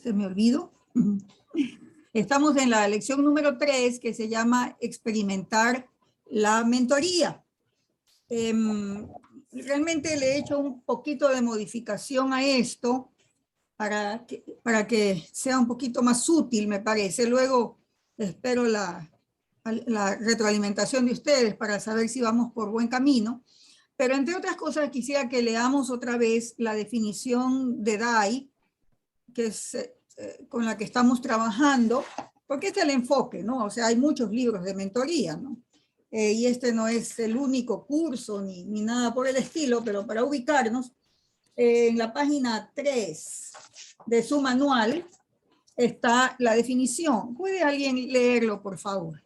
se me olvidó. Estamos en la lección número 3, que se llama experimentar la mentoría. Realmente le he hecho un poquito de modificación a esto para que sea un poquito más útil, me parece. Luego espero la retroalimentación de ustedes para saber si vamos por buen camino. Pero entre otras cosas quisiera que leamos otra vez la definición de Dye, que es con la que estamos trabajando, porque este es el enfoque, ¿no? O sea, hay muchos libros de mentoría, ¿no? Y este no es el único curso ni nada por el estilo, pero para ubicarnos, en la página 3 de su manual está la definición. ¿Puede alguien leerlo, por favor?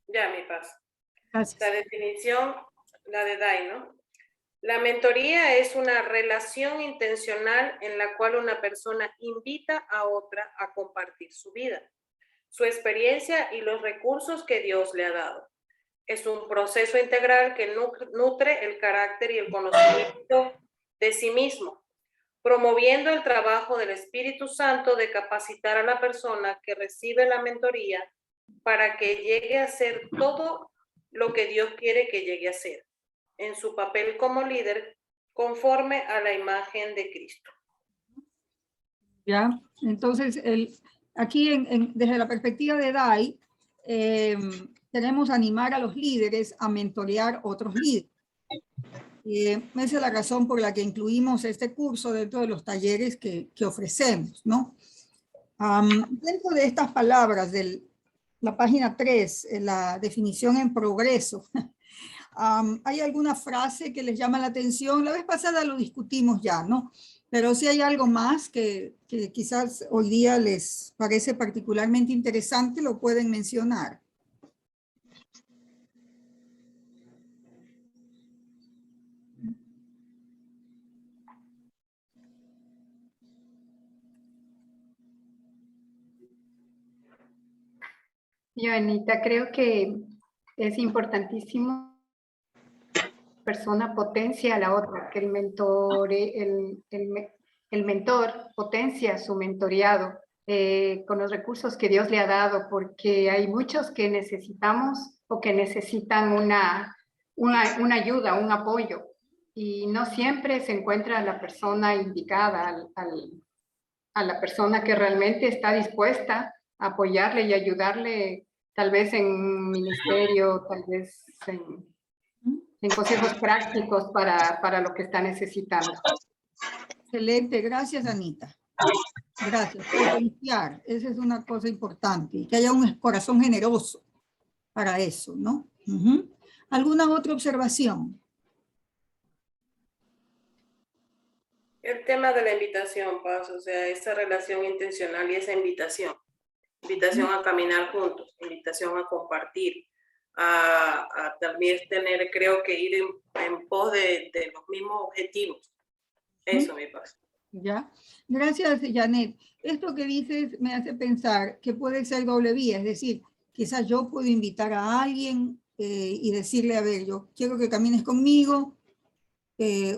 Ya, mi paz. Gracias. La definición, la de Dye, ¿no? La mentoría es una relación intencional en la cual una persona invita a otra a compartir su vida, su experiencia y los recursos que Dios le ha dado. Es un proceso integral que nutre el carácter y el conocimiento de sí mismo, promoviendo el trabajo del Espíritu Santo de capacitar a la persona que recibe la mentoría para que llegue a ser todo lo que Dios quiere que llegue a ser, en su papel como líder, conforme a la imagen de Cristo. Ya, entonces, aquí desde la perspectiva de Dye, queremos animar a los líderes a mentorear otros líderes. Esa es la razón por la que incluimos este curso dentro de los talleres que ofrecemos, ¿no? Dentro de estas palabras de la página 3, la definición en progreso, ¿hay alguna frase que les llama la atención? La vez pasada lo discutimos ya, ¿no? Pero si hay algo más que quizás hoy día les parece particularmente interesante, lo pueden mencionar. Yo, Anita, creo que es importantísimo persona potencia a la otra, que el mentor potencia su mentoreado con los recursos que Dios le ha dado, porque hay muchos que necesitamos o que necesitan una ayuda, un apoyo, y no siempre se encuentra la persona indicada, a la persona que realmente está dispuesta a apoyarle y ayudarle, tal vez en ministerio, tal vez en consejos prácticos para lo que está necesitando. Excelente, gracias Anita. Gracias. Potenciar, esa es una cosa importante, y que haya un corazón generoso para eso, ¿no? ¿Alguna otra observación? El tema de la invitación, Paz, o sea, esa relación intencional y esa invitación a caminar juntos, invitación a compartir, a también tener, creo que ir en pos de los mismos objetivos. Eso, mi Paz. Ya, gracias, Janet. Esto que dices me hace pensar que puede ser doble vía, es decir, quizás yo puedo invitar a alguien y decirle, a ver, yo quiero que camines conmigo,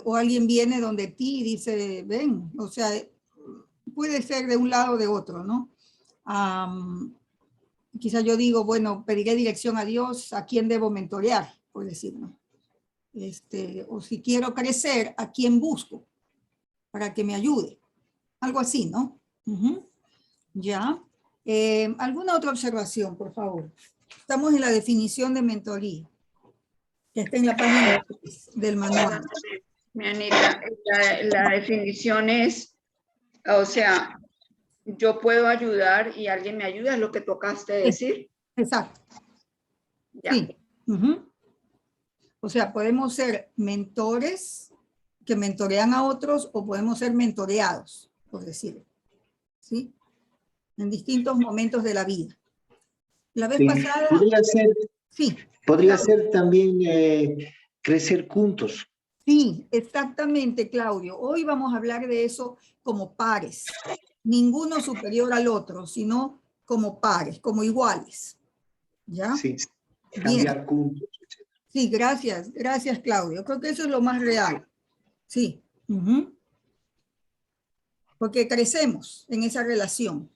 o alguien viene donde ti y dice, ven, o sea, puede ser de un lado o de otro, ¿no? Quizás yo digo, bueno, pediré dirección a Dios, a quién debo mentorear, por decirlo. O si quiero crecer, a quién busco para que me ayude. Algo así, ¿no? Ya. ¿Alguna otra observación, por favor? Estamos en la definición de mentoría, que está en la página del manual. Mi Anita, la definición es, o sea, yo puedo ayudar y alguien me ayuda, es lo que tú acabaste de decir. Exacto. Ya. Sí. O sea, podemos ser mentores que mentorean a otros o podemos ser mentoreados, por decirlo. ¿Sí? En distintos momentos de la vida. La vez pasada... Podría ser, sí, podría ser también crecer juntos. Sí, exactamente, Claudio. Hoy vamos a hablar de eso como pares. Ninguno superior al otro, sino como pares, como iguales. ¿Ya? Sí, Bien. cambiar puntos, etc. Sí, gracias. Gracias, Claudio. Creo que eso es lo más real. Sí. Ujú. Porque crecemos en esa relación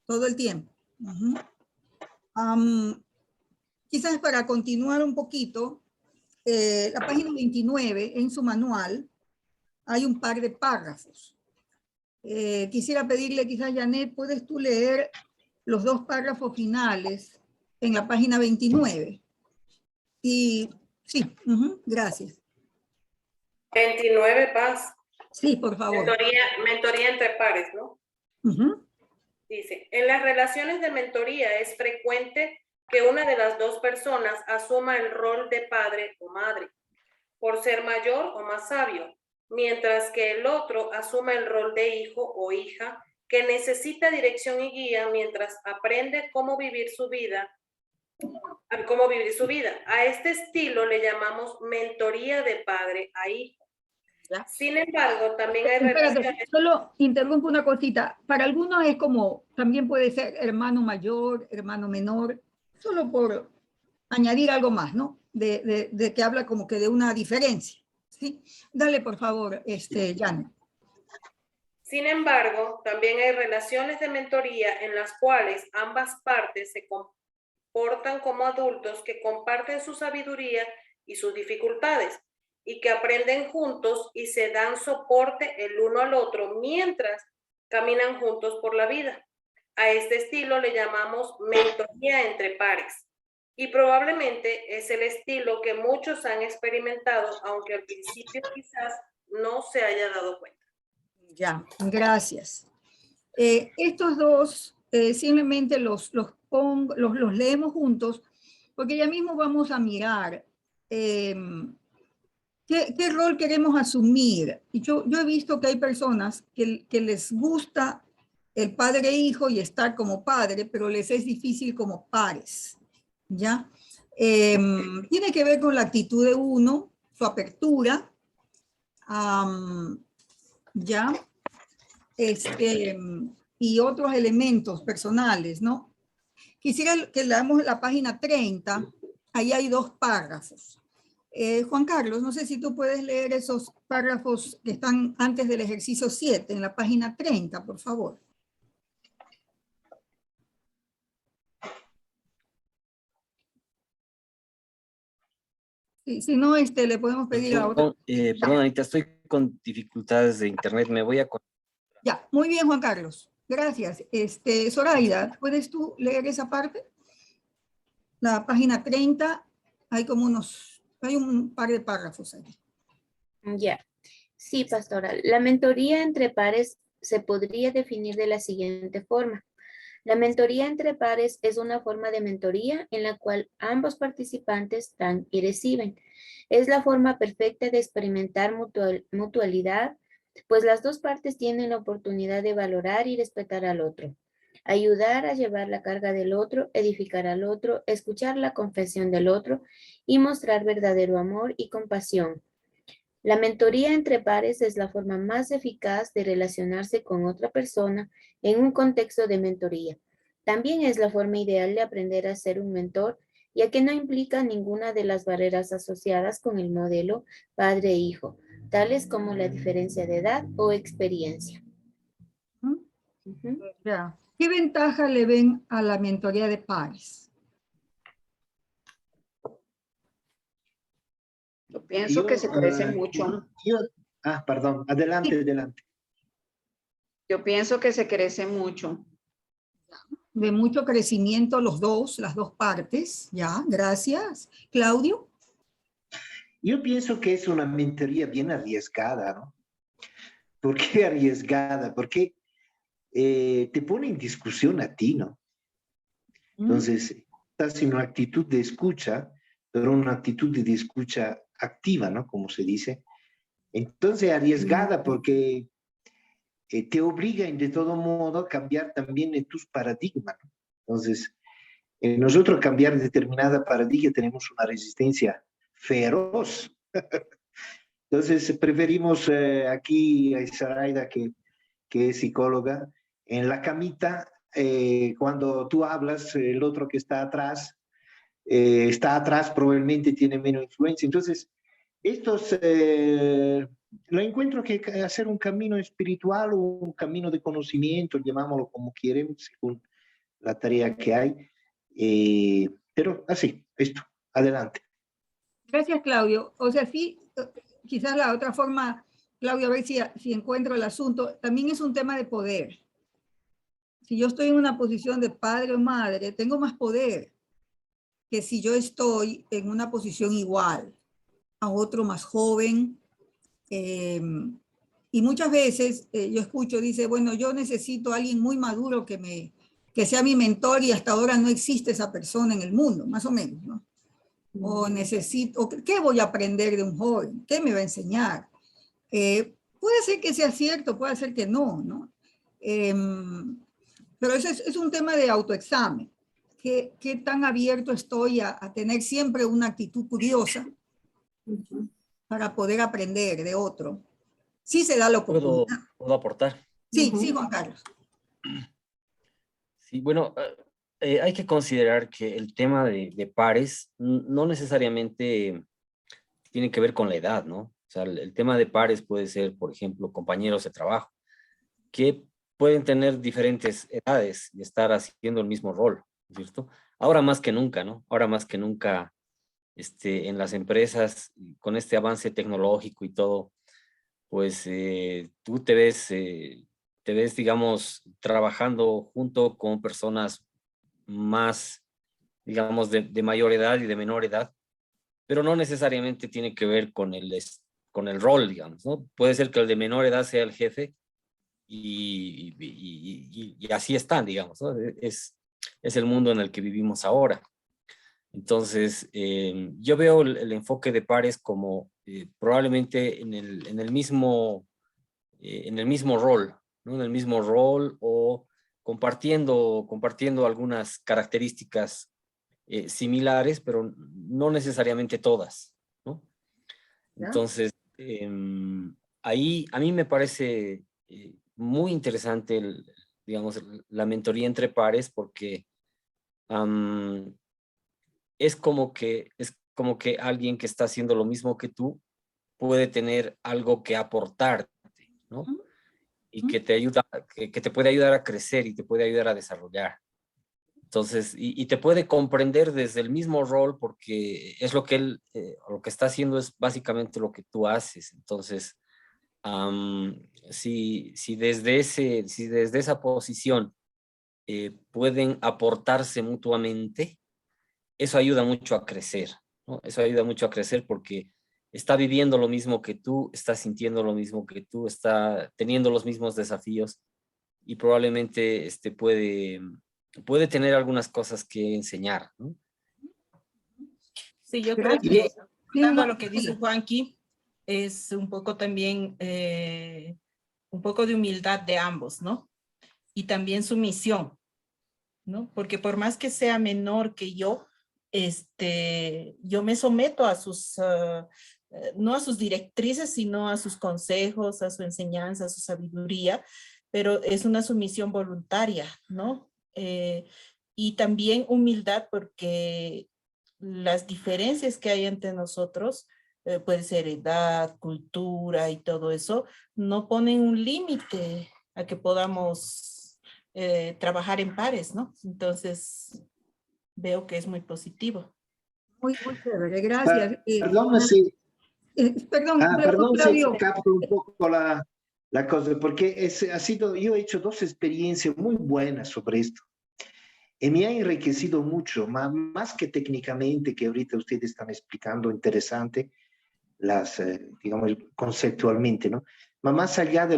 todo el tiempo. Ujú. Quizás para continuar un poquito, la página 29 en su manual hay un par de párrafos. Quisiera pedirle quizás, Janet, ¿puedes tú leer los dos párrafos finales en la página 29? Y sí, gracias. 29, Paz. Sí, por favor. Mentoría entre pares, ¿no? Dice, en las relaciones de mentoría es frecuente que una de las dos personas asuma el rol de padre o madre, por ser mayor o más sabio, mientras que el otro asume el rol de hijo o hija que necesita dirección y guía mientras aprende cómo vivir su vida. A este estilo le llamamos mentoría de padre a hijo. ¿Ya? Sin embargo, también hay Espérate, relaciones... solo interrumpo una cosita. Para algunos es como, también puede ser hermano mayor, hermano menor, solo por añadir algo más, ¿no? De que habla como que de una diferencia, ¿sí? Dale, por favor, Janet. Sin embargo, también hay relaciones de mentoría en las cuales ambas partes se comportan como adultos que comparten su sabiduría y sus dificultades y que aprenden juntos y se dan soporte el uno al otro mientras caminan juntos por la vida. A este estilo le llamamos mentoría entre pares y probablemente es el estilo que muchos han experimentado, aunque al principio quizás no se haya dado cuenta. Ya, gracias. Estos dos simplemente los leemos juntos porque ya mismo vamos a mirar ¿qué rol queremos asumir? Y yo he visto que hay personas que les gusta el padre e hijo y estar como padre, pero les es difícil como pares, ¿ya? Tiene que ver con la actitud de uno, su apertura, ¿ya? Y otros elementos personales, ¿no? Quisiera que leamos la página 30, ahí hay dos párrafos. Juan Carlos, no sé si tú puedes leer esos párrafos que están antes del ejercicio 7, en la página 30, por favor. Si no, le podemos pedir a otra. Perdón, Anita, estoy con dificultades de internet, me voy a... Ya, muy bien, Juan Carlos. Gracias. Zoraida, ¿puedes tú leer esa parte? La página 30, hay un par de párrafos ahí. Ya. Sí, pastora. La mentoría entre pares se podría definir de la siguiente forma. La mentoría entre pares es una forma de mentoría en la cual ambos participantes dan y reciben. Es la forma perfecta de experimentar mutualidad, pues las dos partes tienen la oportunidad de valorar y respetar al otro, ayudar a llevar la carga del otro, edificar al otro, escuchar la confesión del otro y mostrar verdadero amor y compasión. La mentoría entre pares es la forma más eficaz de relacionarse con otra persona en un contexto de mentoría. También es la forma ideal de aprender a ser un mentor, ya que no implica ninguna de las barreras asociadas con el modelo padre-hijo, tales como la diferencia de edad o experiencia. Ya. ¿Qué ventaja le ven a la mentoría de pares? Yo pienso que se crece mucho. Perdón, adelante, adelante. Yo pienso que se crece mucho. De mucho crecimiento las dos partes. Ya, gracias. Claudio. Yo pienso que es una mentoría bien arriesgada, ¿no? ¿Por qué arriesgada? Porque te pone en discusión a ti, ¿no? Entonces, estás en una actitud de escucha, pero una actitud de escucha activa, ¿no? Como se dice. Entonces, arriesgada porque te obligan de todo modo a cambiar también tus paradigmas, ¿no? Entonces, nosotros cambiar determinada paradigma tenemos una resistencia feroz. Entonces, preferimos aquí a Zoraida, que es psicóloga, en la camita cuando tú hablas, el otro que está atrás probablemente tiene menos influencia. Entonces, estos, lo encuentro que hacer un camino espiritual o un camino de conocimiento, llamámoslo como quieren, según la tarea que hay. Pero así, esto, adelante. Gracias, Claudio. O sea, sí, quizás la otra forma, Claudio, a ver si encuentro el asunto, también es un tema de poder. Si yo estoy en una posición de padre o madre, tengo más poder que si yo estoy en una posición igual a otro más joven. Y muchas veces yo escucho, dice, bueno, yo necesito a alguien muy maduro que sea mi mentor y hasta ahora no existe esa persona en el mundo, más o menos, ¿no? O necesito, ¿qué voy a aprender de un joven? ¿Qué me va a enseñar? Puede ser que sea cierto, puede ser que no, ¿no? Pero eso es un tema de autoexamen. ¿Qué tan abierto estoy a tener siempre una actitud curiosa para poder aprender de otro? Sí se da la oportunidad. ¿Puedo aportar? Sí, sí, Juan Carlos. Sí, bueno, hay que considerar que el tema de pares no necesariamente tiene que ver con la edad, ¿no? O sea, el tema de pares puede ser, por ejemplo, compañeros de trabajo, que pueden tener diferentes edades y estar haciendo el mismo rol, ¿cierto? Ahora más que nunca, ¿no? Ahora más que nunca, en las empresas, con este avance tecnológico y todo, pues tú te ves, digamos, trabajando junto con personas más, digamos, de mayor edad y de menor edad, pero no necesariamente tiene que ver con el rol, digamos, ¿no? Puede ser que el de menor edad sea el jefe y así están, digamos, ¿no? Es el mundo en el que vivimos ahora. Entonces, yo veo el enfoque de pares como probablemente en el mismo rol, ¿no? En el mismo rol o compartiendo algunas características similares, pero no necesariamente todas, ¿no? Entonces, ahí a mí me parece muy interesante, digamos, la mentoría entre pares, porque es como que alguien que está haciendo lo mismo que tú puede tener algo que aportarte, ¿no? Y que te ayuda, que te puede ayudar a crecer y te puede ayudar a desarrollar. Entonces, y te puede comprender desde el mismo rol, porque es lo que él, lo que está haciendo es básicamente lo que tú haces. Entonces, si desde esa posición pueden aportarse mutuamente, eso ayuda mucho a crecer, ¿no? Eso ayuda mucho a crecer porque está viviendo lo mismo que tú, está sintiendo lo mismo que tú, está teniendo los mismos desafíos y probablemente puede tener algunas cosas que enseñar, ¿no? Sí, yo creo que, Sí, lo que dice Juanqui, es un poco también, un poco de humildad de ambos, ¿no? Y también sumisión, ¿no? Porque por más que sea menor que yo me someto a sus, no a sus directrices, sino a sus consejos, a su enseñanza, a su sabiduría, pero es una sumisión voluntaria, ¿no? Y también humildad, porque las diferencias que hay entre nosotros, puede ser edad, cultura y todo eso, no ponen un límite a que podamos trabajar en pares, ¿no? Entonces, veo que es muy positivo. muy, muy chévere, gracias. Perdón, sí. Perdón si Claudio. capto un poco la cosa, porque yo he hecho dos experiencias muy buenas sobre esto. Y me ha enriquecido mucho, más que técnicamente, que ahorita ustedes están explicando interesante, digamos, conceptualmente, ¿no? Más allá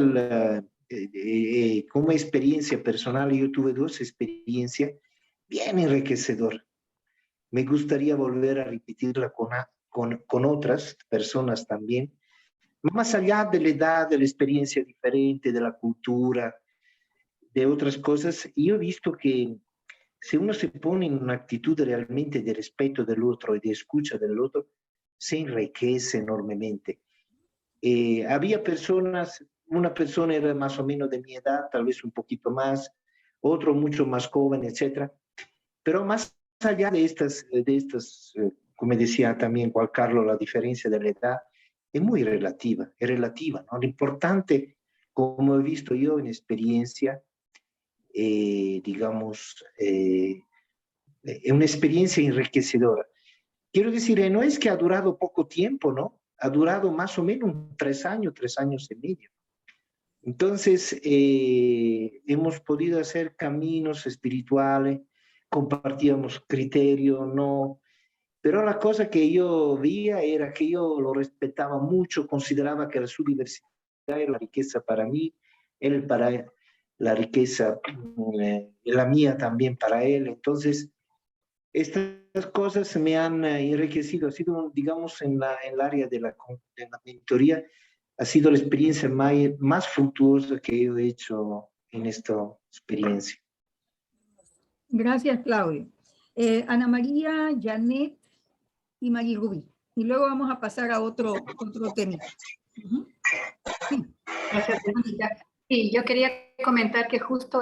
como experiencia personal, yo tuve dos experiencias bien enriquecedoras. Me gustaría volver a repetirla con otras personas también, más allá de la edad, de la experiencia diferente, de la cultura, de otras cosas. Yo he visto que si uno se pone en una actitud realmente de respeto del otro y de escucha del otro, se enriquece enormemente. Había personas, una persona era más o menos de mi edad, tal vez un poquito más, otro mucho más joven, etcétera. Pero más allá de estas como decía también Juan Carlos, la diferencia de la edad es muy relativa, ¿no? Lo importante, como he visto yo en experiencia, digamos, es una experiencia enriquecedora. Quiero decir, no es que ha durado poco tiempo, ¿no? Ha durado más o menos 3 años y medio. Entonces, hemos podido hacer caminos espirituales, compartíamos criterios, ¿no? Pero la cosa que yo veía era que yo lo respetaba mucho, consideraba que su universidad era la riqueza para mí, él para él, la riqueza, la mía también para él. Entonces, estas cosas me han enriquecido. Ha sido, digamos, en el área de la mentoría, ha sido la experiencia más fructuosa que yo he hecho en esta experiencia. Gracias, Claudio. Ana María, Janet y María Rubí. Y luego vamos a pasar a otro tema. Sí. Gracias, Anita. Sí, yo quería comentar que justo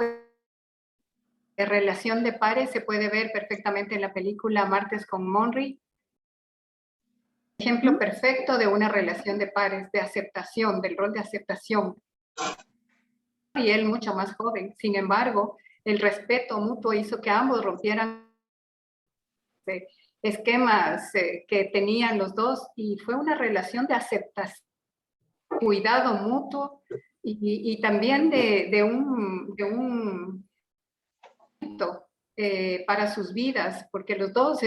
la relación de pares se puede ver perfectamente en la película Martes con Monry. Ejemplo perfecto de una relación de pares, de aceptación, del rol de aceptación. Y él mucho más joven. Sin embargo, el respeto mutuo hizo que ambos rompieran esquemas que tenían los dos y fue una relación de aceptación, cuidado mutuo y también de un para sus vidas, porque los dos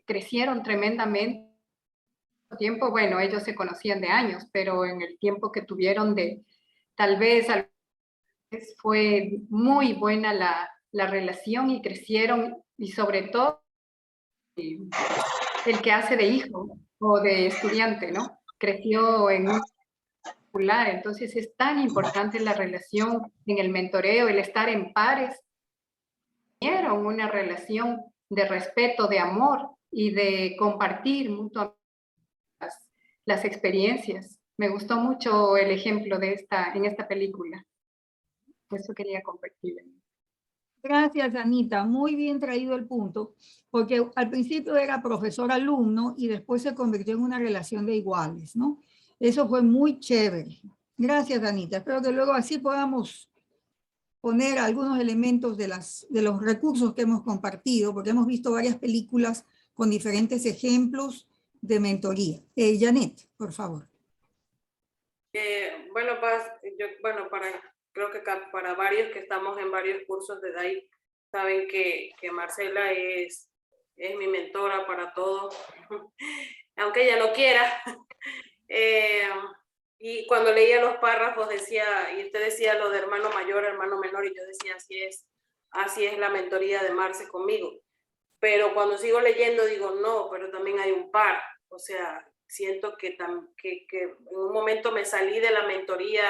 crecieron tremendamente. Tiempo, bueno, ellos se conocían de años, pero en el tiempo que tuvieron tal vez fue muy buena la relación y crecieron, y sobre todo el que hace de hijo o de estudiante, ¿no? Creció en un popular, entonces es tan importante la relación en el mentoreo, el estar en pares, tuvieron una relación de respeto, de amor y de compartir mutuamente las experiencias. Me gustó mucho el ejemplo en esta película. Eso quería compartir. Gracias, Anita. Muy bien traído el punto, porque al principio era profesor-alumno y después se convirtió en una relación de iguales, ¿no? Eso fue muy chévere. Gracias, Anita. Espero que luego así podamos poner algunos elementos de los recursos que hemos compartido, porque hemos visto varias películas con diferentes ejemplos de mentoría. Janet, por favor. Creo que para varios que estamos en varios cursos de DAI, saben que Marcela es mi mentora para todo, aunque ella no quiera. Y cuando leía los párrafos decía, y usted decía lo de hermano mayor, hermano menor, y yo decía, así es la mentoría de Marce conmigo. Pero cuando sigo leyendo digo, no, pero también hay un par. O sea, siento que en un momento me salí de la mentoría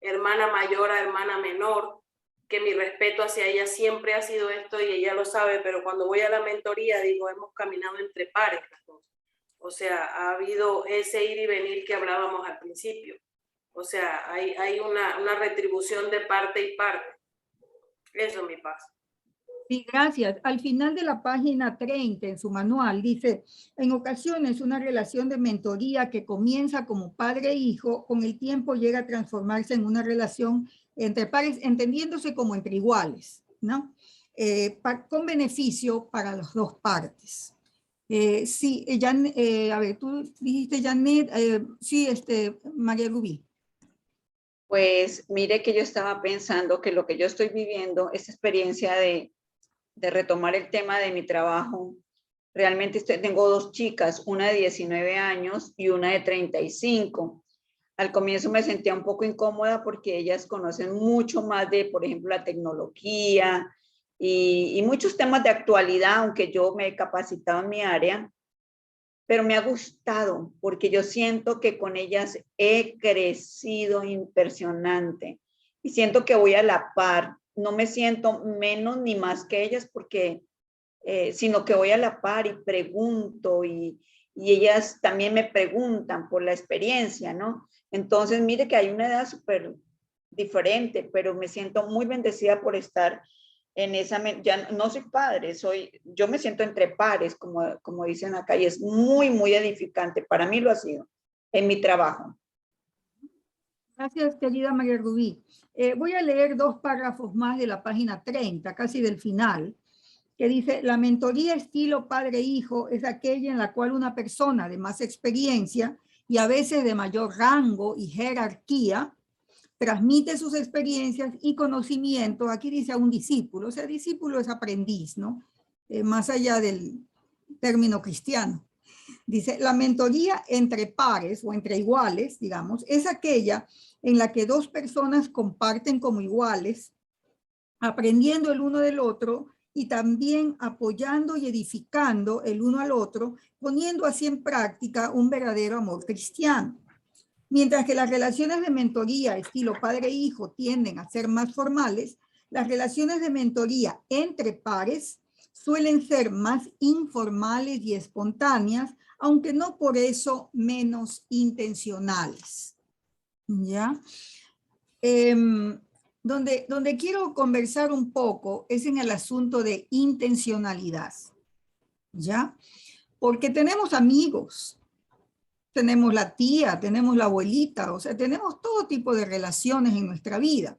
hermana mayor a hermana menor, que mi respeto hacia ella siempre ha sido esto y ella lo sabe, pero cuando voy a la mentoría digo, hemos caminado entre pares las dos. O sea, ha habido ese ir y venir que hablábamos al principio. O sea, hay una retribución de parte y parte. Eso es mi paz. Sí, gracias. Al final de la página 30 en su manual dice, en ocasiones una relación de mentoría que comienza como padre e hijo, con el tiempo llega a transformarse en una relación entre pares, entendiéndose como entre iguales, ¿no? Con beneficio para las dos partes. Sí, a ver, tú dijiste, Janet, sí, María Rubí. Pues mire que yo estaba pensando que lo que yo estoy viviendo, esta experiencia de retomar el tema de mi trabajo, realmente tengo 2 chicas, una de 19 años y una de 35. Al comienzo me sentía un poco incómoda porque ellas conocen mucho más de, por ejemplo, la tecnología y muchos temas de actualidad, aunque yo me he capacitado en mi área, pero me ha gustado porque yo siento que con ellas he crecido impresionante y siento que voy a la par. No me siento menos ni más que ellas porque, sino que voy a la par y pregunto y ellas también me preguntan por la experiencia, ¿no? Entonces, mire que hay una edad súper diferente, pero me siento muy bendecida por estar en esa, ya no soy padre, yo me siento entre pares, como dicen acá, y es muy, muy edificante. Para mí lo ha sido en mi trabajo. Gracias, querida María Rubí. Voy a leer 2 párrafos más de la página 30, casi del final, que dice: la mentoría estilo padre-hijo es aquella en la cual una persona de más experiencia y a veces de mayor rango y jerarquía transmite sus experiencias y conocimiento. Aquí dice a un discípulo, o sea, discípulo es aprendiz, ¿no? Más allá del término cristiano. Dice, la mentoría entre pares o entre iguales, digamos, es aquella en la que 2 personas comparten como iguales, aprendiendo el uno del otro y también apoyando y edificando el uno al otro, poniendo así en práctica un verdadero amor cristiano. Mientras que las relaciones de mentoría estilo padre-hijo tienden a ser más formales, las relaciones de mentoría entre pares suelen ser más informales y espontáneas, aunque no por eso menos intencionales. ¿Ya? Donde quiero conversar un poco es en el asunto de intencionalidad. ¿Ya? Porque tenemos amigos, tenemos la tía, tenemos la abuelita, o sea, tenemos todo tipo de relaciones en nuestra vida.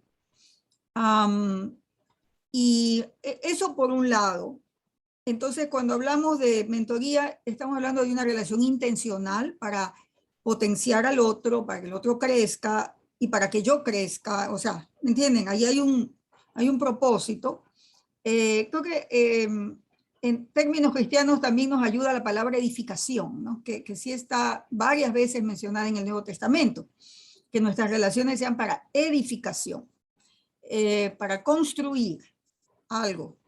Y eso por un lado. Entonces, cuando hablamos de mentoría, estamos hablando de una relación intencional para potenciar al otro, para que el otro crezca y para que yo crezca. O sea, ¿me entienden? Ahí hay un propósito. Creo que en términos cristianos también nos ayuda la palabra edificación, ¿no? Que sí está varias veces mencionada en el Nuevo Testamento, que nuestras relaciones sean para edificación, para construir algo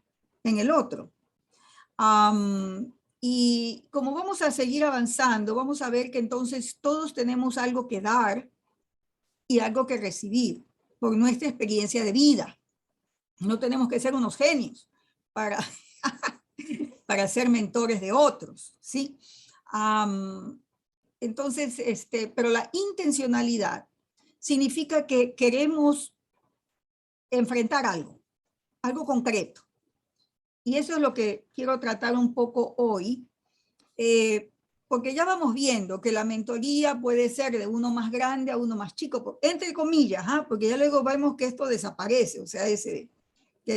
en el otro. Y como vamos a seguir avanzando, vamos a ver que entonces todos tenemos algo que dar y algo que recibir por nuestra experiencia de vida. No tenemos que ser unos genios para, para ser mentores de otros, ¿sí? Entonces, pero la intencionalidad significa que queremos enfrentar algo concreto. Y eso es lo que quiero tratar un poco hoy, porque ya vamos viendo que la mentoría puede ser de uno más grande a uno más chico, entre comillas, porque ya luego vemos que esto desaparece, o sea, que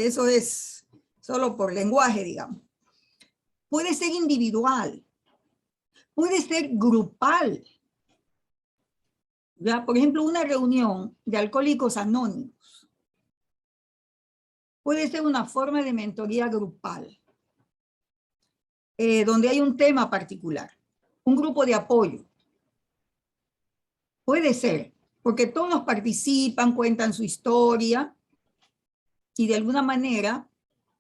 eso es solo por lenguaje, digamos. Puede ser individual, puede ser grupal. ¿Ya? Por ejemplo, una reunión de alcohólicos anónimos puede ser una forma de mentoría grupal, donde hay un tema particular, un grupo de apoyo. Puede ser, porque todos participan, cuentan su historia y de alguna manera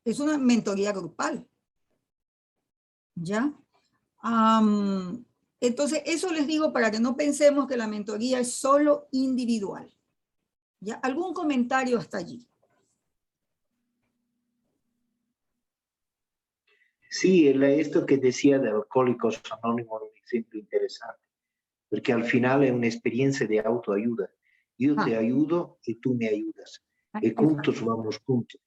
es una mentoría grupal. ¿Ya? Entonces, eso les digo para que no pensemos que la mentoría es solo individual. ¿Ya? ¿Algún comentario hasta allí? Sí, esto que decía de Alcohólicos Anónimos es un ejemplo interesante, porque al final es una experiencia de autoayuda. Yo te ayudo y tú me ayudas. Y juntos vamos juntos.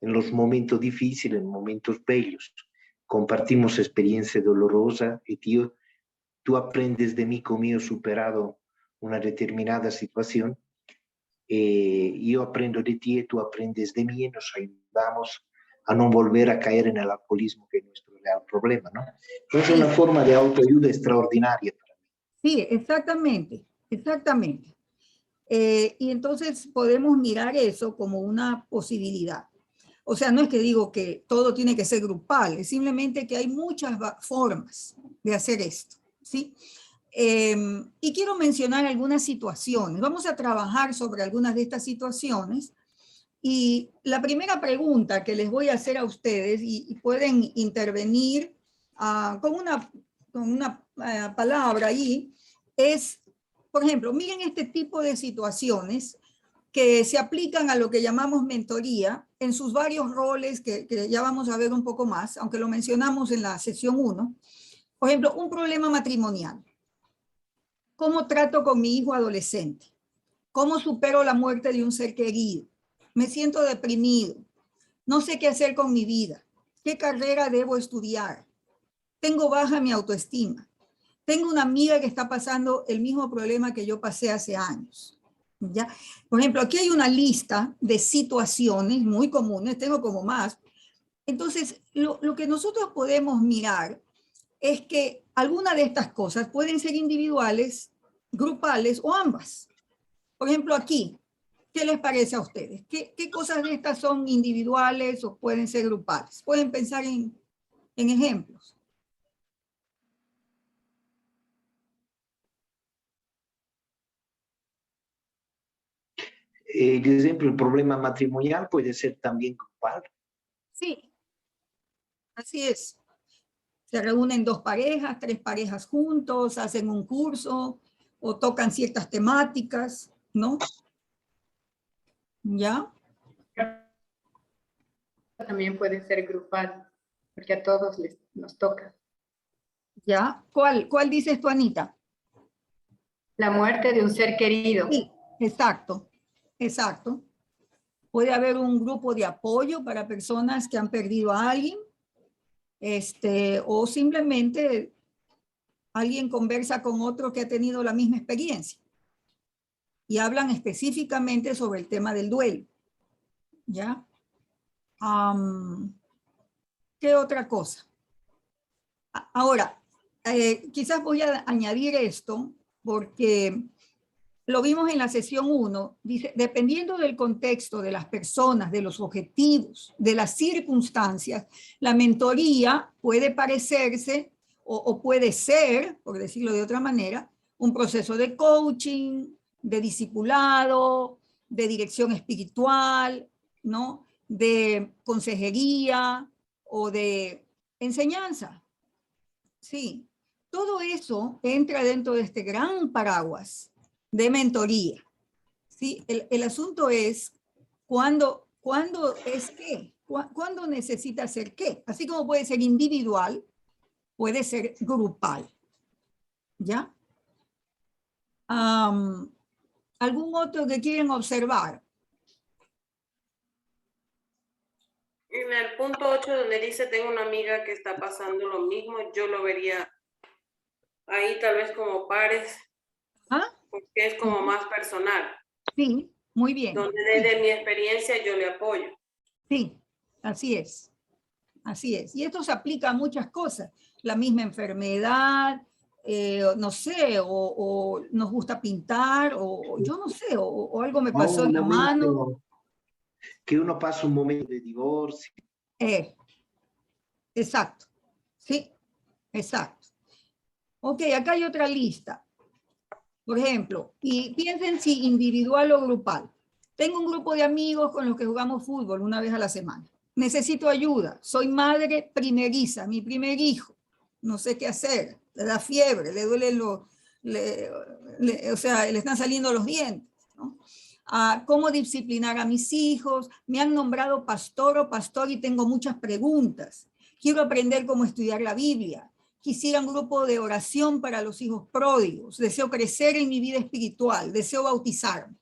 En los momentos difíciles, en momentos bellos. Compartimos experiencia dolorosa y tú aprendes de mí como yo he superado una determinada situación. Yo aprendo de ti y tú aprendes de mí y nos ayudamos a no volver a caer en el alcoholismo, que es nuestro real problema, ¿no? Entonces es una forma de autoayuda extraordinaria para mí. Sí, exactamente, exactamente. Y entonces podemos mirar eso como una posibilidad. O sea, no es que digo que todo tiene que ser grupal, es simplemente que hay muchas formas de hacer esto, ¿sí? Y quiero mencionar algunas situaciones. Vamos a trabajar sobre algunas de estas situaciones. Y la primera pregunta que les voy a hacer a ustedes, y pueden intervenir con una palabra ahí, es, por ejemplo, miren este tipo de situaciones que se aplican a lo que llamamos mentoría en sus varios roles que ya vamos a ver un poco más, aunque lo mencionamos en la sesión 1. Por ejemplo, un problema matrimonial. ¿Cómo trato con mi hijo adolescente? ¿Cómo supero la muerte de un ser querido? Me siento deprimido. No sé qué hacer con mi vida. ¿Qué carrera debo estudiar? Tengo baja mi autoestima. Tengo una amiga que está pasando el mismo problema que yo pasé hace años. ¿Ya? Por ejemplo, aquí hay una lista de situaciones muy comunes, tengo como más. Entonces, lo que nosotros podemos mirar es que algunas de estas cosas pueden ser individuales, grupales o ambas. Por ejemplo, aquí, ¿qué les parece a ustedes? ¿Qué cosas de estas son individuales o pueden ser grupales? Pueden pensar en ejemplos. Por ejemplo, el problema matrimonial puede ser también grupal. Sí, así es. Se reúnen 2 parejas, 3 parejas juntos, hacen un curso o tocan ciertas temáticas, ¿no? ¿Ya? También puede ser grupal, porque a todos nos toca. ¿Ya? ¿Cuál dices tú, Anita? La muerte de un ser querido. Sí, exacto, exacto. Puede haber un grupo de apoyo para personas que han perdido a alguien, o simplemente alguien conversa con otro que ha tenido la misma experiencia y hablan específicamente sobre el tema del duelo. ¿Ya? ¿Qué otra cosa? Ahora, quizás voy a añadir esto porque lo vimos en la sesión 1, dice, dependiendo del contexto, de las personas, de los objetivos, de las circunstancias, la mentoría puede parecerse o puede ser, por decirlo de otra manera, un proceso de coaching, de discipulado, de dirección espiritual, ¿no? De consejería o de enseñanza. Sí, todo eso entra dentro de este gran paraguas de mentoría. ¿Sí? El asunto es cuándo es qué, cuándo necesita ser qué. Así como puede ser individual, puede ser grupal. ¿Ya? ¿Algún otro que quieren observar? En el punto 8 donde dice tengo una amiga que está pasando lo mismo, yo lo vería ahí tal vez como pares, ¿Ah? porque es como más personal. Sí, muy bien. Donde desde mi experiencia yo le apoyo. Sí, así es. Así es. Y esto se aplica a muchas cosas. La misma enfermedad, no sé, o nos gusta pintar, o yo no sé, o algo me pasó en la mano. Que uno pasa un momento de divorcio. Exacto. Sí, exacto. Ok, acá hay otra lista. Por ejemplo, y piensen si individual o grupal. Tengo un grupo de amigos con los que jugamos fútbol una vez a la semana. Necesito ayuda. Soy madre primeriza, mi primer hijo. No sé qué hacer. Le da fiebre, le duele o sea, le están saliendo los dientes, ¿no? ¿Cómo disciplinar a mis hijos? Me han nombrado pastor o pastor y tengo muchas preguntas. Quiero aprender cómo estudiar la Biblia. Quisiera un grupo de oración para los hijos pródigos. Deseo crecer en mi vida espiritual. Deseo bautizarme.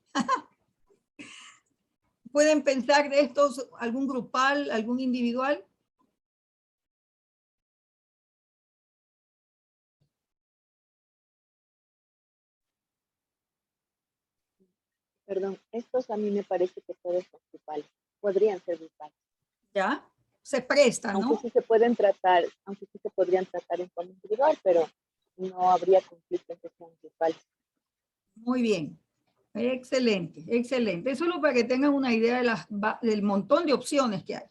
¿Pueden pensar de estos algún grupal, algún individual? Perdón, estos a mí me parece que todos son grupales. Podrían ser grupales. ¿Ya? Se prestan, ¿no? Aunque sí se pueden tratar, aunque sí se podrían tratar en forma individual, pero no habría conflicto en que sean grupales. Muy bien. Excelente, excelente. Solo para que tengan una idea del montón de opciones que hay.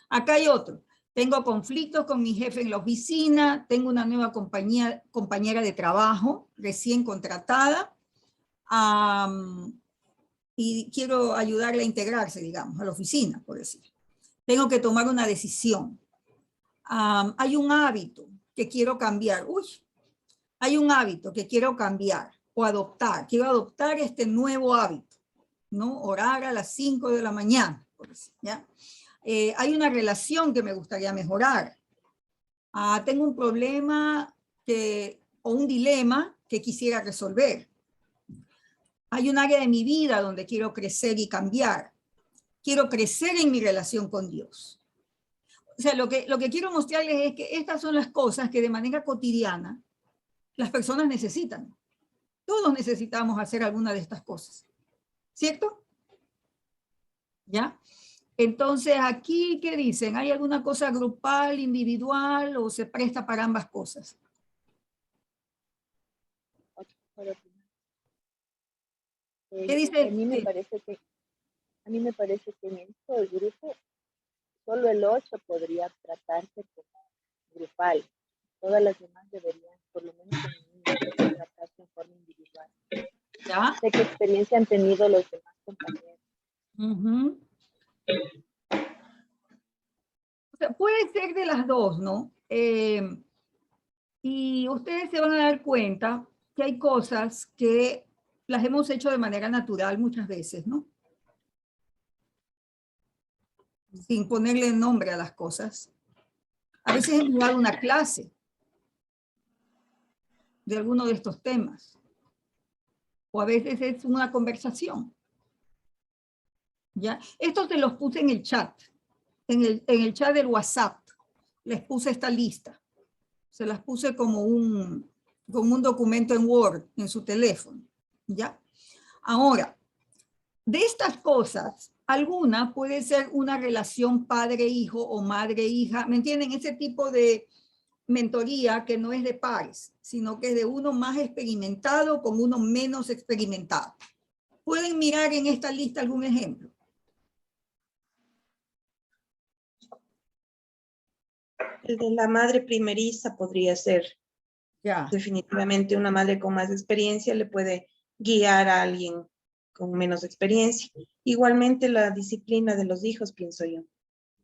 Acá hay otro. Tengo conflictos con mi jefe en la oficina, tengo una nueva compañera de trabajo recién contratada y quiero ayudarle a integrarse, digamos, a la oficina, por decir. Tengo que tomar una decisión. Hay un hábito que quiero cambiar. Hay un hábito que quiero cambiar o adoptar. Quiero adoptar este nuevo hábito, ¿no? Orar a las 5 de la mañana, por decir, ¿ya? Hay una relación que me gustaría mejorar. Tengo un problema o un dilema que quisiera resolver. Hay un área de mi vida donde quiero crecer y cambiar. quiero crecer en mi relación con Dios. O sea, lo que quiero mostrarles es que estas son las cosas que de manera cotidiana las personas necesitan. Todos necesitamos hacer alguna de estas cosas, ¿cierto? ¿Ya? Entonces, aquí, ¿qué dicen? ¿Hay alguna cosa grupal, individual o se presta para ambas cosas? ¿Qué dice? A mí me parece que en esto el grupo, solo el 8 podría tratarse como grupal. Todas las demás deberían, por lo menos en mí, tratarse en forma individual. ¿Ya? Sé qué experiencia han tenido los demás compañeros. Uh-huh. O sea, puede ser de las dos, ¿no? Y ustedes se van a dar cuenta que hay cosas que las hemos hecho de manera natural muchas veces, ¿no? Sin ponerle nombre a las cosas. A veces hemos dado una clase de alguno de estos temas. O a veces es una conversación. ¿Ya? Estos te los puse en el chat. En el chat del WhatsApp. Les puse esta lista. Se las puse como un documento en Word en su teléfono. ¿Ya? Ahora, de estas cosas, alguna puede ser una relación padre-hijo o madre-hija. ¿Me entienden? Ese tipo de mentoría que no es de pares, sino que es de uno más experimentado con uno menos experimentado. ¿Pueden mirar en esta lista algún ejemplo? El de la madre primeriza podría ser. Ya. Definitivamente una madre con más experiencia le puede guiar a alguien con menos experiencia. Igualmente la disciplina de los hijos, pienso yo.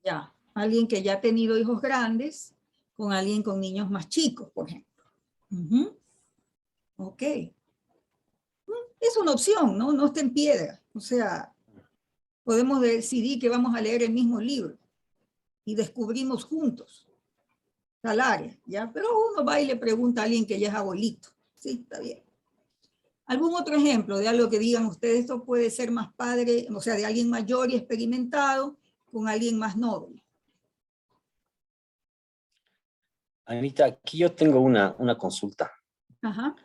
Ya. Alguien que ya ha tenido hijos grandes con alguien con niños más chicos, por ejemplo. Uh-huh. Ok. Es una opción, ¿no? No está en piedra. O sea, podemos decidir que vamos a leer el mismo libro y descubrimos juntos tal área, ¿ya? Pero uno va y le pregunta a alguien que ya es abuelito. Sí, está bien. ¿Algún otro ejemplo de algo que digan ustedes? Esto puede ser más padre, o sea, de alguien mayor y experimentado con alguien más noble. Anita, aquí yo tengo una consulta. Ajá.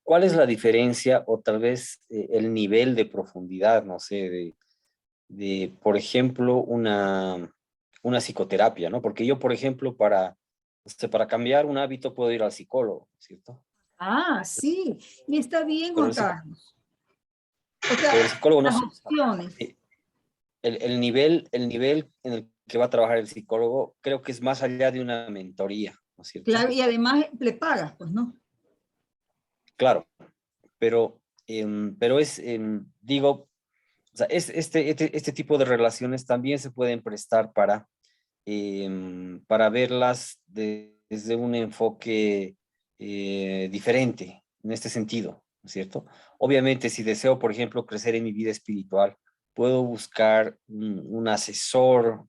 ¿Cuál es la diferencia o tal vez el nivel de profundidad, no sé, de por ejemplo, una psicoterapia, ¿no? Porque yo, por ejemplo, para cambiar un hábito puedo ir al psicólogo, ¿cierto? Ah, sí. Y está bien, Juan Carlos. O sea, el psicólogo las no opciones. el nivel en el que va a trabajar el psicólogo creo que es más allá de una mentoría, ¿no es cierto? Claro, y además le pagas, pues, ¿no? Claro, pero es, digo, o sea, este tipo de relaciones también se pueden prestar para verlas desde un enfoque diferente en este sentido, ¿no es cierto? Obviamente, si deseo, por ejemplo, crecer en mi vida espiritual, puedo buscar un asesor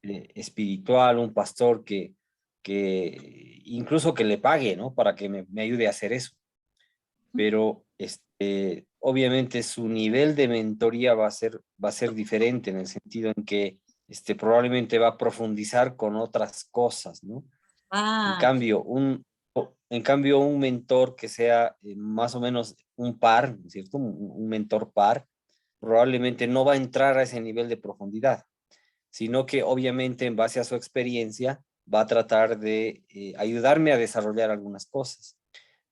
espiritual, un pastor que incluso que le pague, ¿no? Para que me ayude a hacer eso. Pero obviamente su nivel de mentoría va a ser diferente en el sentido en que probablemente va a profundizar con otras cosas, ¿no? Ah. En cambio, un mentor que sea más o menos un par, ¿cierto? Un mentor par, probablemente no va a entrar a ese nivel de profundidad, sino que obviamente en base a su experiencia va a tratar de ayudarme a desarrollar algunas cosas,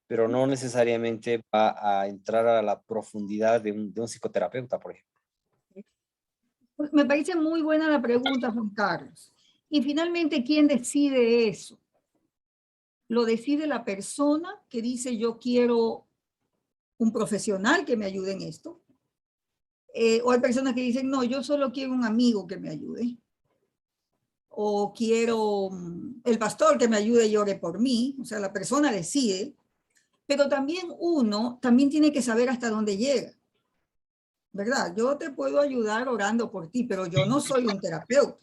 pero no necesariamente va a entrar a la profundidad de un psicoterapeuta, por ejemplo. Me parece muy buena la pregunta, Juan Carlos. Y finalmente, ¿quién decide eso? Lo decide la persona que dice yo quiero un profesional que me ayude en esto. O hay personas que dicen, no, yo solo quiero un amigo que me ayude. O quiero el pastor que me ayude y ore por mí. O sea, la persona decide. Pero también uno también tiene que saber hasta dónde llega. ¿Verdad? Yo te puedo ayudar orando por ti, pero yo no soy un terapeuta.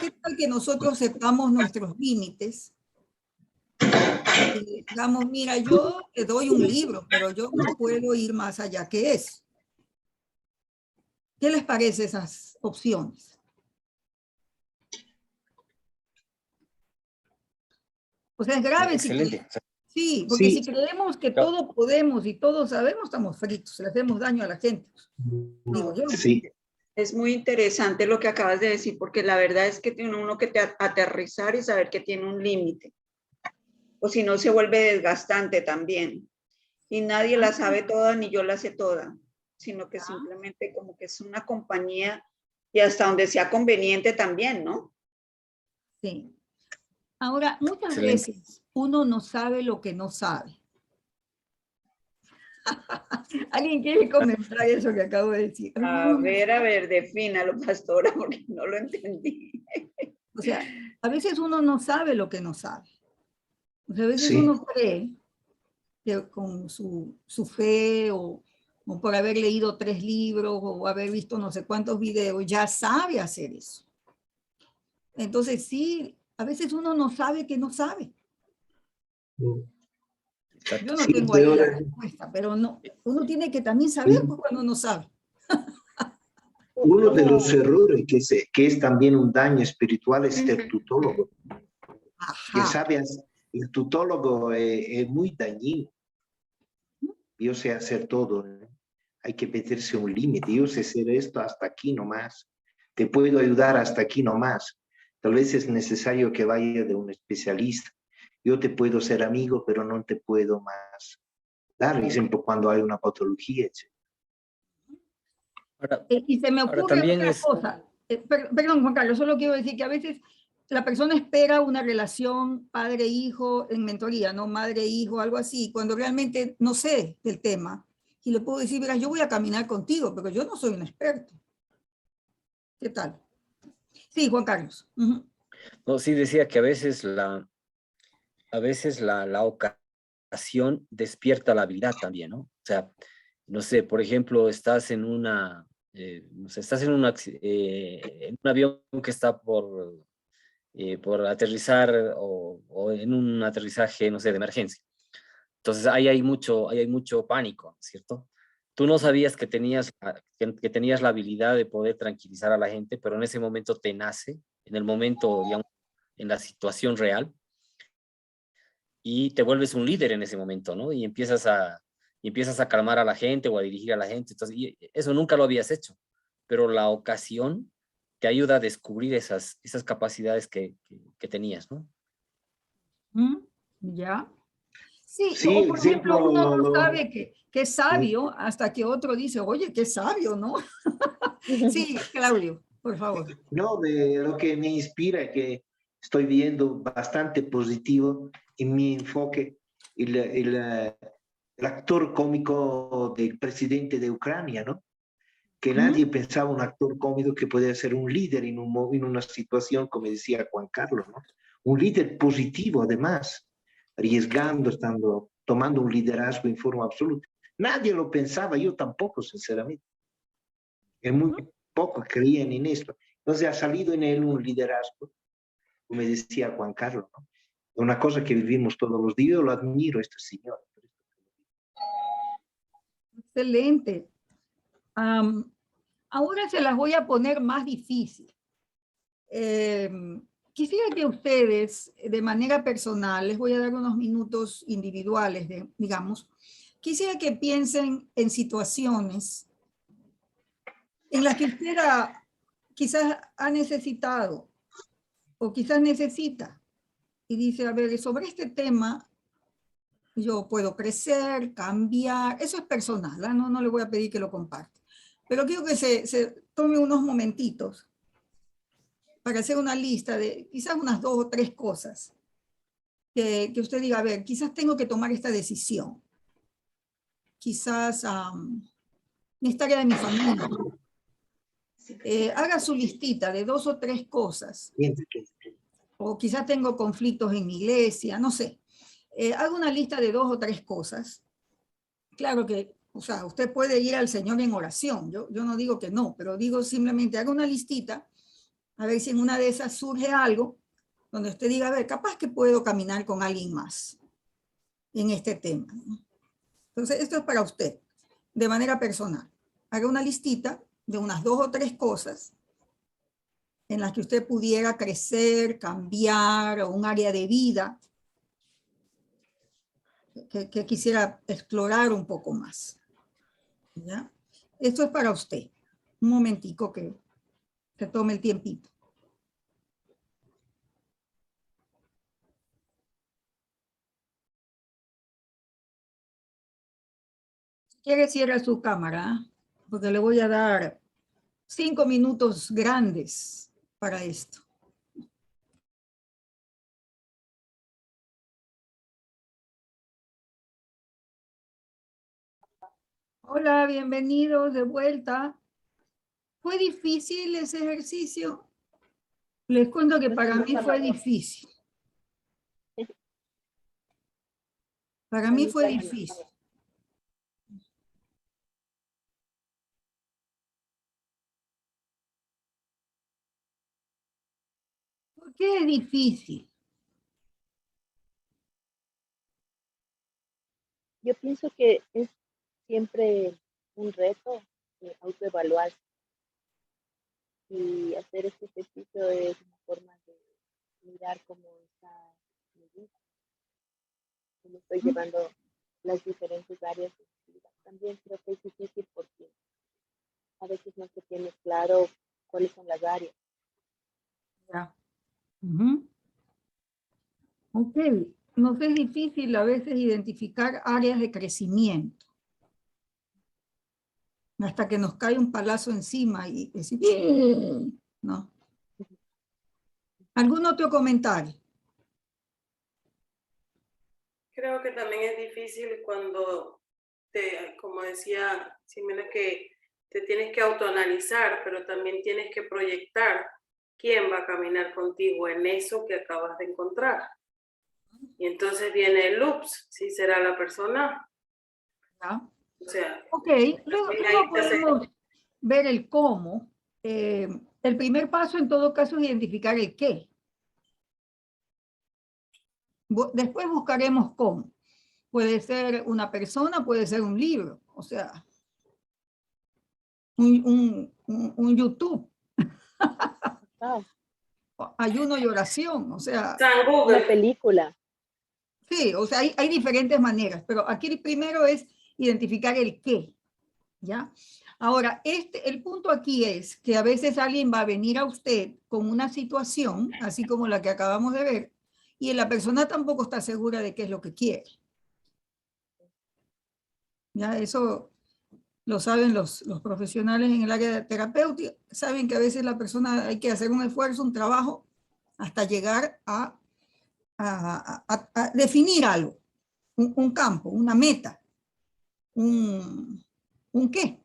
¿Qué tal que nosotros sepamos nuestros límites Y digamos, mira, yo te doy un libro, pero yo no puedo ir más allá que eso. ¿Qué les parece esas opciones? O sea, es grave. Excelente. Sí, porque Sí. si creemos que Claro. todo podemos y todo sabemos, estamos fritos, le hacemos daño a la gente. Digo yo. Sí, Es muy interesante lo que acabas de decir, porque la verdad es que tiene uno que aterrizar y saber que tiene un límite. O si no, se vuelve desgastante también. Y nadie la sabe toda, ni yo la sé toda, sino que simplemente como que es una compañía y hasta donde sea conveniente también, ¿no? Sí. Ahora, muchas Excelente. veces uno no sabe lo que no sabe. ¿Alguien quiere comentar eso que acabo de decir? A ver, defínalo, pastora, porque no lo entendí. O sea, a veces uno no sabe lo que no sabe. O sea, a veces sí. uno cree que con su fe o por haber leído 3 libros o haber visto no sé cuántos videos, ya sabe hacer eso. Entonces sí, a veces uno no sabe que no sabe. Yo no Sí, tengo ahí pero la respuesta, pero no, uno tiene que también saber pues, cuando no sabe. uno de los errores que es también un daño espiritual es ser tutólogo. Que Ajá. sabes, el tutólogo es muy dañino. Yo sé hacer todo, ¿no? Hay que meterse un límite. Yo sé hacer esto hasta aquí nomás. Te puedo ayudar hasta aquí nomás. Tal vez es necesario que vaya de un especialista. Yo te puedo ser amigo, pero no te puedo más dar, ejemplo, cuando hay una patología, etc. Ahora, Y se me ahora ocurre también otra es, cosa. Perdón, Juan Carlos, solo quiero decir que a veces la persona espera una relación padre-hijo en mentoría, ¿no? Madre-hijo, algo así, cuando realmente no sé del tema. Y le puedo decir, mira, yo voy a caminar contigo, pero yo no soy un experto. ¿Qué tal? Sí, Juan Carlos. no, sí decía que a veces la ocasión despierta la habilidad también, ¿no? O sea, no sé, por ejemplo, estás en no sé, estás en en un avión que está por aterrizar o en un aterrizaje, no sé, de emergencia. Entonces ahí hay mucho pánico, ¿cierto? Tú no sabías que que tenías la habilidad de poder tranquilizar a la gente, pero en ese momento te nace, en el momento, digamos, en la situación real, y te vuelves un líder en ese momento, ¿no? Y empiezas a calmar a la gente o a dirigir a la gente. Entonces, y eso nunca lo habías hecho, pero la ocasión te ayuda a descubrir esas capacidades que tenías, ¿no? Ya. Sí, Sí, o por ejemplo, uno no ejemplo, sabe que es sabio hasta que otro dice, oye, qué sabio, ¿no? Sí, Claudio, por favor. no, de lo que me inspira, que estoy viendo bastante positivo en mi enfoque, el actor cómico del presidente de Ucrania, ¿no? Que nadie pensaba un actor cómico que podía ser un líder en una situación, como decía Juan Carlos, ¿no? Un líder positivo, además, arriesgando, tomando un liderazgo en forma absoluta. Nadie lo pensaba, yo tampoco, sinceramente. Es muy poco creían en esto. Entonces ha salido en él un liderazgo, como decía Juan Carlos, ¿no? Una cosa que vivimos todos los días, yo lo admiro a este señor. Excelente. Ahora se las voy a poner más difícil. Quisiera que ustedes, de manera personal, les voy a dar unos minutos individuales, digamos, quisiera que piensen en situaciones en las que usted quizás ha necesitado o quizás necesita y dice, a ver, sobre este tema yo puedo crecer, cambiar, eso es personal, ¿eh? No le voy a pedir que lo comparte, pero quiero que se tome unos momentitos para hacer una lista de quizás unas 2 o 3 cosas que usted diga, a ver, quizás tengo que tomar esta decisión, quizás necesitaría de mi familia. Haga su listita de 2 o 3 cosas, o quizás tengo conflictos en mi iglesia, no sé. Haga una lista de 2 o 3 cosas. Claro que, o sea, usted puede ir al Señor en oración, yo no digo que no, pero digo simplemente haga una listita, a ver si en una de esas surge algo donde usted diga, a ver, capaz que puedo caminar con alguien más. en este tema, ¿no? Entonces, esto es para usted, de manera personal. Haga una listita de unas 2 o 3 cosas en las que usted pudiera crecer, cambiar, o un área de vida que quisiera explorar un poco más. ¿Ya? Esto es para usted. Un momentico que tome el tiempito. Si quiere, cierra su cámara, porque le voy a dar 5 minutos grandes para esto. Hola, bienvenidos de vuelta. ¿Fue difícil ese ejercicio? Les cuento que para mí fue difícil. Para mí fue difícil. ¿Por qué es difícil? Yo pienso que es siempre un reto autoevaluarse, y hacer este ejercicio es una forma de mirar cómo está mi vida, cómo estoy llevando las diferentes áreas de mi vida. También creo que es difícil porque a veces no se tiene claro cuáles son las áreas. Ya. Ok, nos es difícil a veces identificar áreas de crecimiento. Hasta que nos cae un palazo encima y decir, ¿no? ¿Algún otro comentario? Creo que también es difícil cuando como decía Ximena, que te tienes que autoanalizar, pero también tienes que proyectar quién va a caminar contigo en eso que acabas de encontrar. Y entonces viene el loops, si será la persona. ¿Ya? O sea, ok, luego podemos ver el cómo. El primer paso en todo caso es identificar el qué. Después buscaremos cómo. Puede ser una persona, puede ser un libro, o sea, un YouTube. Ayuno y oración, o sea. Una película. Sí, o sea, hay diferentes maneras, pero aquí el primero es identificar el qué, ¿ya? Ahora, el punto aquí es que a veces alguien va a venir a usted con una situación, así como la que acabamos de ver, y la persona tampoco está segura de qué es lo que quiere. Ya, eso lo saben los profesionales en el área terapéutica, saben que a veces la persona hay que hacer un esfuerzo, un trabajo, hasta llegar a definir algo, un campo, una meta, un qué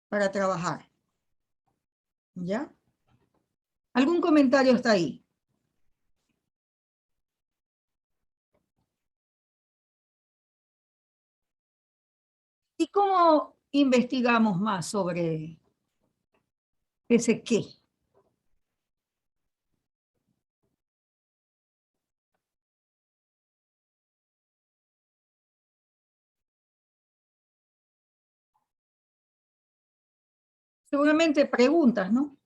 para trabajar. ¿Ya? ¿Algún comentario hasta ahí? ¿Y cómo investigamos más sobre ese qué? Seguramente preguntas, ¿no?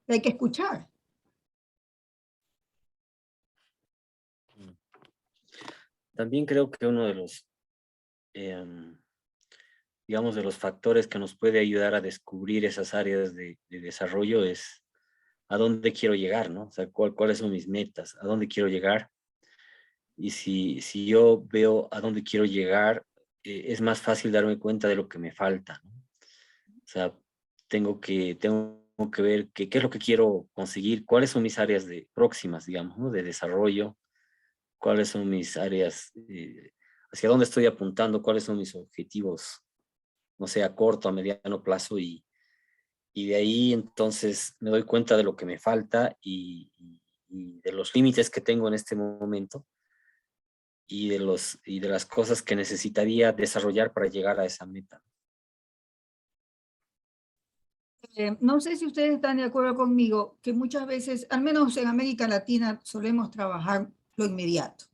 Hay que escuchar. También creo que uno de los, digamos, de los factores que nos puede ayudar a descubrir esas áreas de desarrollo es a dónde quiero llegar, ¿no? O sea, cuáles son mis metas, a dónde quiero llegar. Y si yo veo a dónde quiero llegar, es más fácil darme cuenta de lo que me falta, ¿no? O sea, tengo que ver qué es lo que quiero conseguir, cuáles son mis áreas próximas, digamos, ¿no? De desarrollo, cuáles son mis áreas, hacia dónde estoy apuntando, cuáles son mis objetivos, no sé, a corto, a mediano plazo, y de ahí entonces me doy cuenta de lo que me falta y de los límites que tengo en este momento y de las cosas que necesitaría desarrollar para llegar a esa meta. No sé si ustedes están de acuerdo conmigo, que muchas veces, al menos en América Latina, solemos trabajar lo inmediato.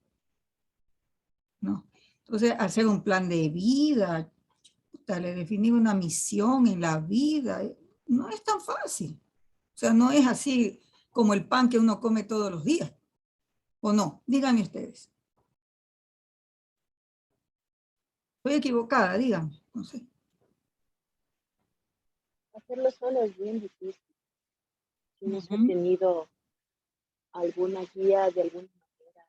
¿no? Entonces, hacer un plan de vida, le definir una misión en la vida, no es tan fácil. O sea, no es así como el pan que uno come todos los días. ¿O no? Díganme ustedes. Estoy equivocada, díganme. No sé. Hacerlo solo es bien difícil. Si no se ha tenido alguna guía de alguna manera.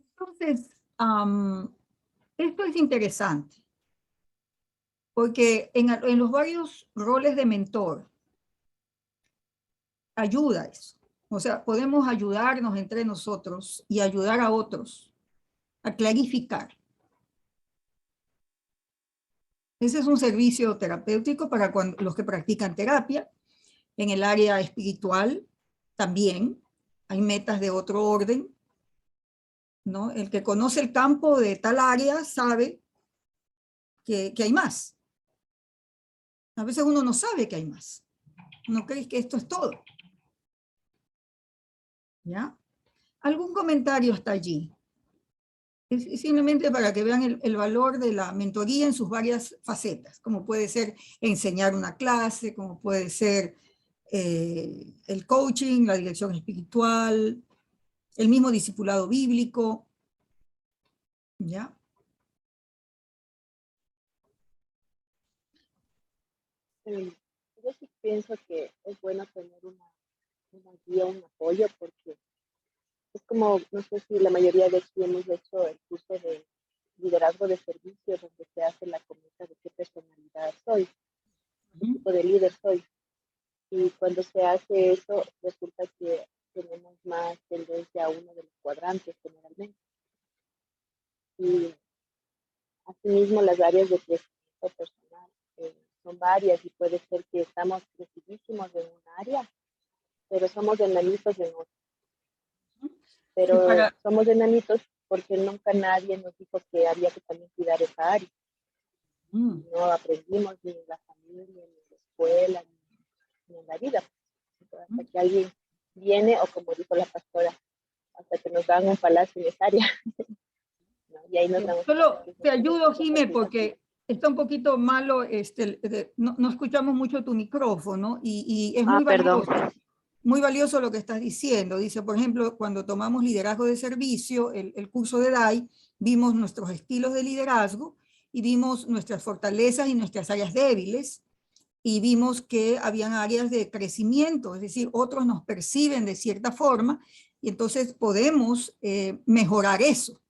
Entonces, esto es interesante, porque en los varios roles de mentor, ayuda eso. O sea, podemos ayudarnos entre nosotros y ayudar a otros a clarificar. Ese es un servicio terapéutico para los que practican terapia. En el área espiritual también hay metas de otro orden, ¿no? El que conoce el campo de tal área sabe que hay más. A veces uno no sabe que hay más. Uno cree que esto es todo. ¿Ya? ¿Algún comentario hasta allí? Es simplemente para que vean el valor de la mentoría en sus varias facetas, como puede ser enseñar una clase, como puede ser el coaching, la dirección espiritual, el mismo discipulado bíblico. ¿Ya? Yo sí pienso que es bueno tener una guía, un apoyo, porque es como, no sé si la mayoría de aquí hemos hecho el curso de liderazgo de servicio, donde se hace la comida de qué personalidad soy, qué tipo de líder soy. Y cuando se hace eso, resulta que tenemos más tendencia a uno de los cuadrantes generalmente. Y asimismo las áreas de crecimiento personal son varias, y puede ser que estamos crecidísimos en un área, pero somos enanitos en otra. Pero somos enanitos porque nunca nadie nos dijo que había que también cuidar esa área. No aprendimos ni en la familia, ni en la escuela, ni en la vida. Entonces, hasta que alguien viene, o como dijo la pastora, hasta que nos dan un palacio en esa área. ¿No? Y ahí nos damos. Solo te ayudo, Jimé, porque está un poquito malo, no escuchamos mucho tu micrófono y es muy valioso. Muy valioso lo que estás diciendo. Dice, por ejemplo, cuando tomamos liderazgo de servicio, el curso de DAI, vimos nuestros estilos de liderazgo y vimos nuestras fortalezas y nuestras áreas débiles, y vimos que habían áreas de crecimiento, es decir, otros nos perciben de cierta forma y entonces podemos mejorar eso,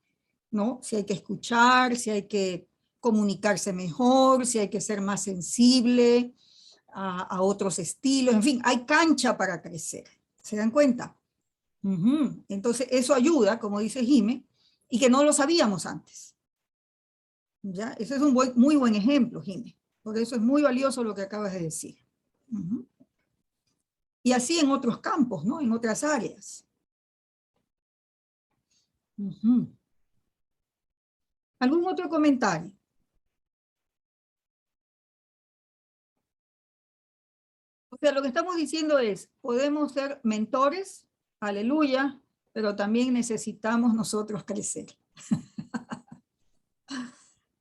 ¿no? Si hay que escuchar, si hay que comunicarse mejor, si hay que ser más sensible a otros estilos, en fin, hay cancha para crecer. ¿Se dan cuenta? Entonces eso ayuda, como dice Jimé, y que no lo sabíamos antes. ¿Ya? Ese es un muy buen ejemplo, Jimé. Por eso es muy valioso lo que acabas de decir. Y así en otros campos, ¿no? En otras áreas. ¿Algún otro comentario? O sea, lo que estamos diciendo es, podemos ser mentores, aleluya, pero también necesitamos nosotros crecer.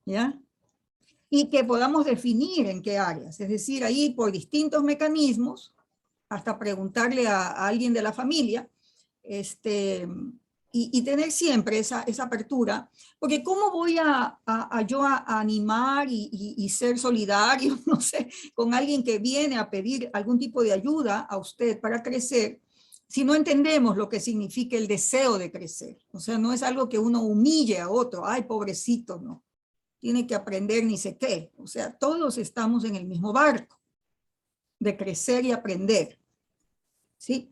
¿Ya? Y que podamos definir en qué áreas, es decir, ahí por distintos mecanismos, hasta preguntarle a alguien de la familia, y tener siempre esa apertura, porque ¿cómo voy yo a animar y ser solidario, no sé, con alguien que viene a pedir algún tipo de ayuda a usted para crecer, si no entendemos lo que significa el deseo de crecer? O sea, no es algo que uno humille a otro, ay, pobrecito, no. Tiene que aprender ni sé qué. O sea, todos estamos en el mismo barco de crecer y aprender. ¿Sí?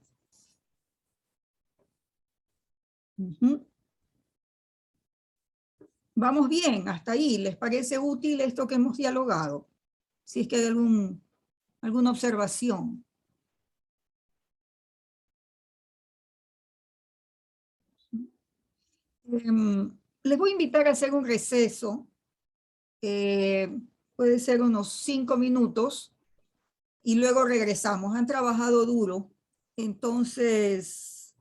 Vamos bien, hasta ahí. ¿Les parece útil esto que hemos dialogado? Si es que hay alguna observación. Les voy a invitar a hacer un receso. Puede ser unos 5 minutos y luego regresamos. Han trabajado duro, entonces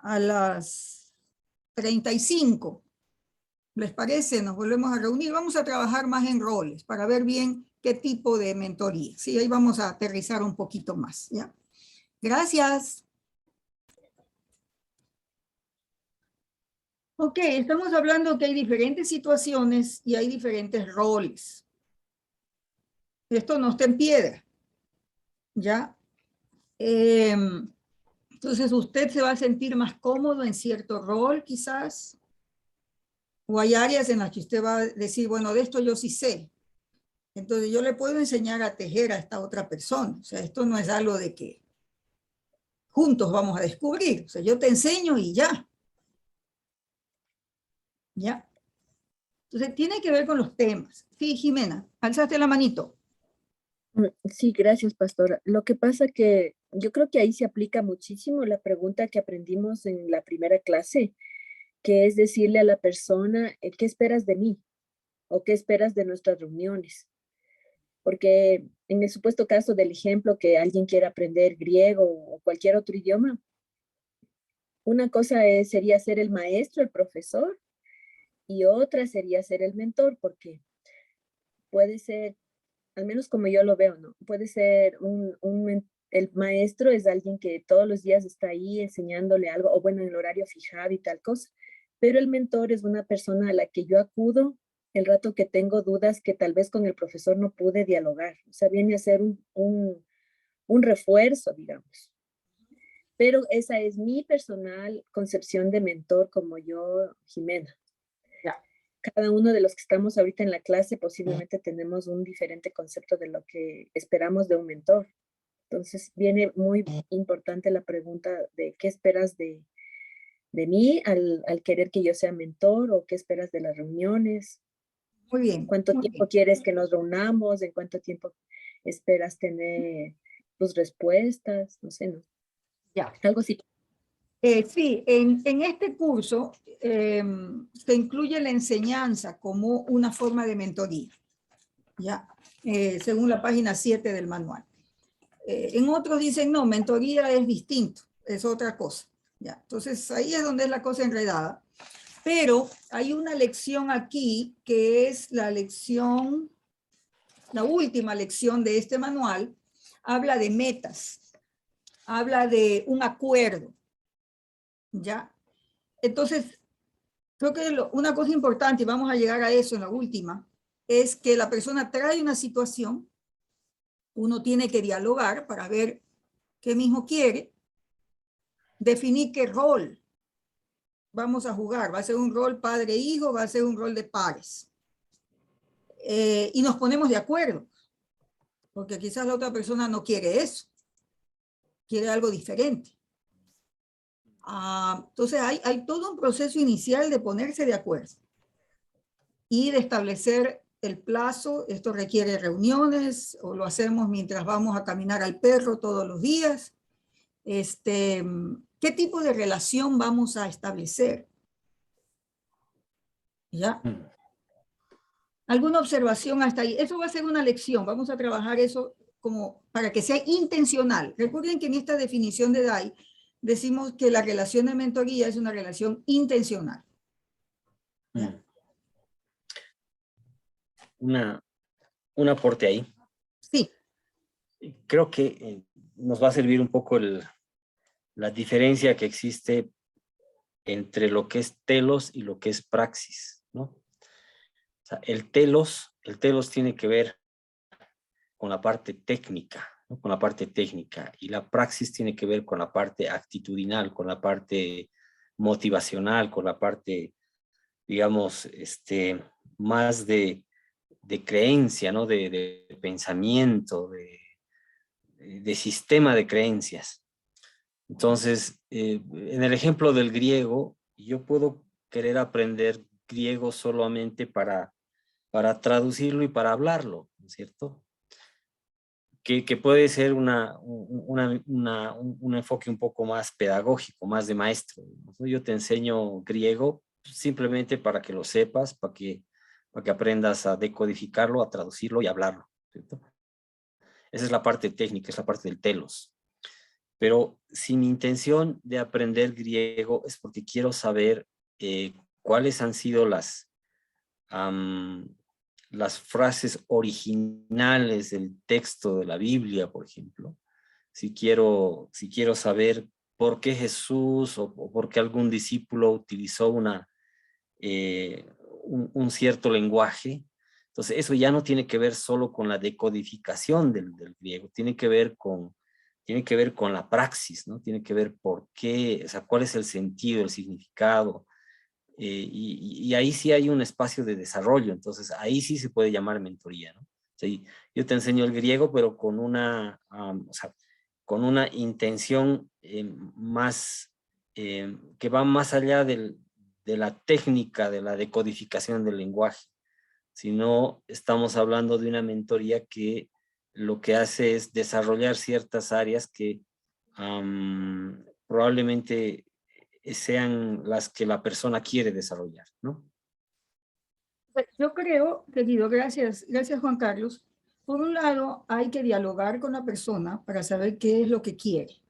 a las 35. ¿Les parece? Nos volvemos a reunir. Vamos a trabajar más en roles para ver bien qué tipo de mentoría. Sí, ahí vamos a aterrizar un poquito más, ¿ya? Gracias. Ok, estamos hablando que hay diferentes situaciones y hay diferentes roles. Esto no está en piedra, ¿ya? Entonces, ¿usted se va a sentir más cómodo en cierto rol, quizás? O hay áreas en las que usted va a decir, bueno, de esto yo sí sé. Entonces, yo le puedo enseñar a tejer a esta otra persona. O sea, esto no es algo de que juntos vamos a descubrir. O sea, yo te enseño y ya. ¿Ya? Entonces, tiene que ver con los temas. Sí, Jimena, alzaste la manito. Sí, gracias, pastora. Lo que pasa que yo creo que ahí se aplica muchísimo la pregunta que aprendimos en la primera clase, que es decirle a la persona, ¿qué esperas de mí? ¿O qué esperas de nuestras reuniones? Porque en el supuesto caso del ejemplo que alguien quiera aprender griego o cualquier otro idioma, una cosa sería ser el maestro, el profesor, y otra sería ser el mentor, porque puede ser, al menos como yo lo veo, ¿no? Puede ser el maestro es alguien que todos los días está ahí enseñándole algo, o bueno, en el horario fijado y tal cosa, pero el mentor es una persona a la que yo acudo el rato que tengo dudas que tal vez con el profesor no pude dialogar, o sea, viene a ser un refuerzo, digamos. Pero esa es mi personal concepción de mentor como yo, Jimena. Cada uno de los que estamos ahorita en la clase posiblemente tenemos un diferente concepto de lo que esperamos de un mentor. Entonces viene muy importante la pregunta de qué esperas de mí al querer que yo sea mentor, o qué esperas de las reuniones. Muy bien. ¿Cuánto muy tiempo bien. quieres que nos reunamos? ¿En cuánto tiempo esperas tener tus respuestas? No sé, ¿no? Ya. Algo así. Sí, en este curso se incluye la enseñanza como una forma de mentoría, ¿ya? Según la página 7 del manual. En otros dicen, no, mentoría es distinto, es otra cosa, ¿ya? Entonces, ahí es donde es la cosa enredada. Pero hay una lección aquí que es la lección, la última lección de este manual, habla de metas, habla de un acuerdo, ¿ya? Entonces, creo que una cosa importante, y vamos a llegar a eso en la última, es que la persona trae una situación, uno tiene que dialogar para ver qué mismo quiere, definir qué rol vamos a jugar, va a ser un rol padre-hijo, va a ser un rol de pares. Y nos ponemos de acuerdo, porque quizás la otra persona no quiere eso, quiere algo diferente. Entonces hay todo un proceso inicial de ponerse de acuerdo y de establecer el plazo. Esto requiere reuniones o lo hacemos mientras vamos a caminar al perro todos los días. ¿Qué tipo de relación vamos a establecer? ¿Ya? ¿Alguna observación hasta ahí? Eso va a ser una lección. Vamos a trabajar eso como para que sea intencional. Recuerden que en esta definición de DAI decimos que la relación de mentoría es una relación intencional. Un aporte ahí. Sí. Creo que nos va a servir un poco la diferencia que existe entre lo que es telos y lo que es praxis, ¿no? O sea, el telos tiene que ver con la parte técnica, ¿no? Con la parte técnica, y la praxis tiene que ver con la parte actitudinal, con la parte motivacional, con la parte, digamos, más de creencia, ¿no? De pensamiento, de sistema de creencias. Entonces, en el ejemplo del griego, yo puedo querer aprender griego solamente para traducirlo y para hablarlo, ¿no es cierto? Que puede ser un enfoque un poco más pedagógico, más de maestro, ¿no? Yo te enseño griego simplemente para que lo sepas, para que aprendas a decodificarlo, a traducirlo y hablarlo, ¿cierto? Esa es la parte técnica, es la parte del telos. pero si mi intención de aprender griego es porque quiero saber cuáles han sido las frases originales del texto de la Biblia, por ejemplo, si quiero saber por qué Jesús o por qué algún discípulo utilizó un cierto lenguaje, entonces eso ya no tiene que ver solo con la decodificación del griego, tiene que ver con la praxis, ¿no? Tiene que ver por qué, o sea, cuál es el sentido, el significado, y ahí sí hay un espacio de desarrollo, entonces ahí sí se puede llamar mentoría, ¿no? O sea, yo te enseño el griego, pero con una intención que va más allá de la técnica de la decodificación del lenguaje, sino estamos hablando de una mentoría que lo que hace es desarrollar ciertas áreas que probablemente sean las que la persona quiere desarrollar, ¿no? Yo creo, querido, gracias Juan Carlos. Por un lado, hay que dialogar con la persona para saber qué es lo que quiere.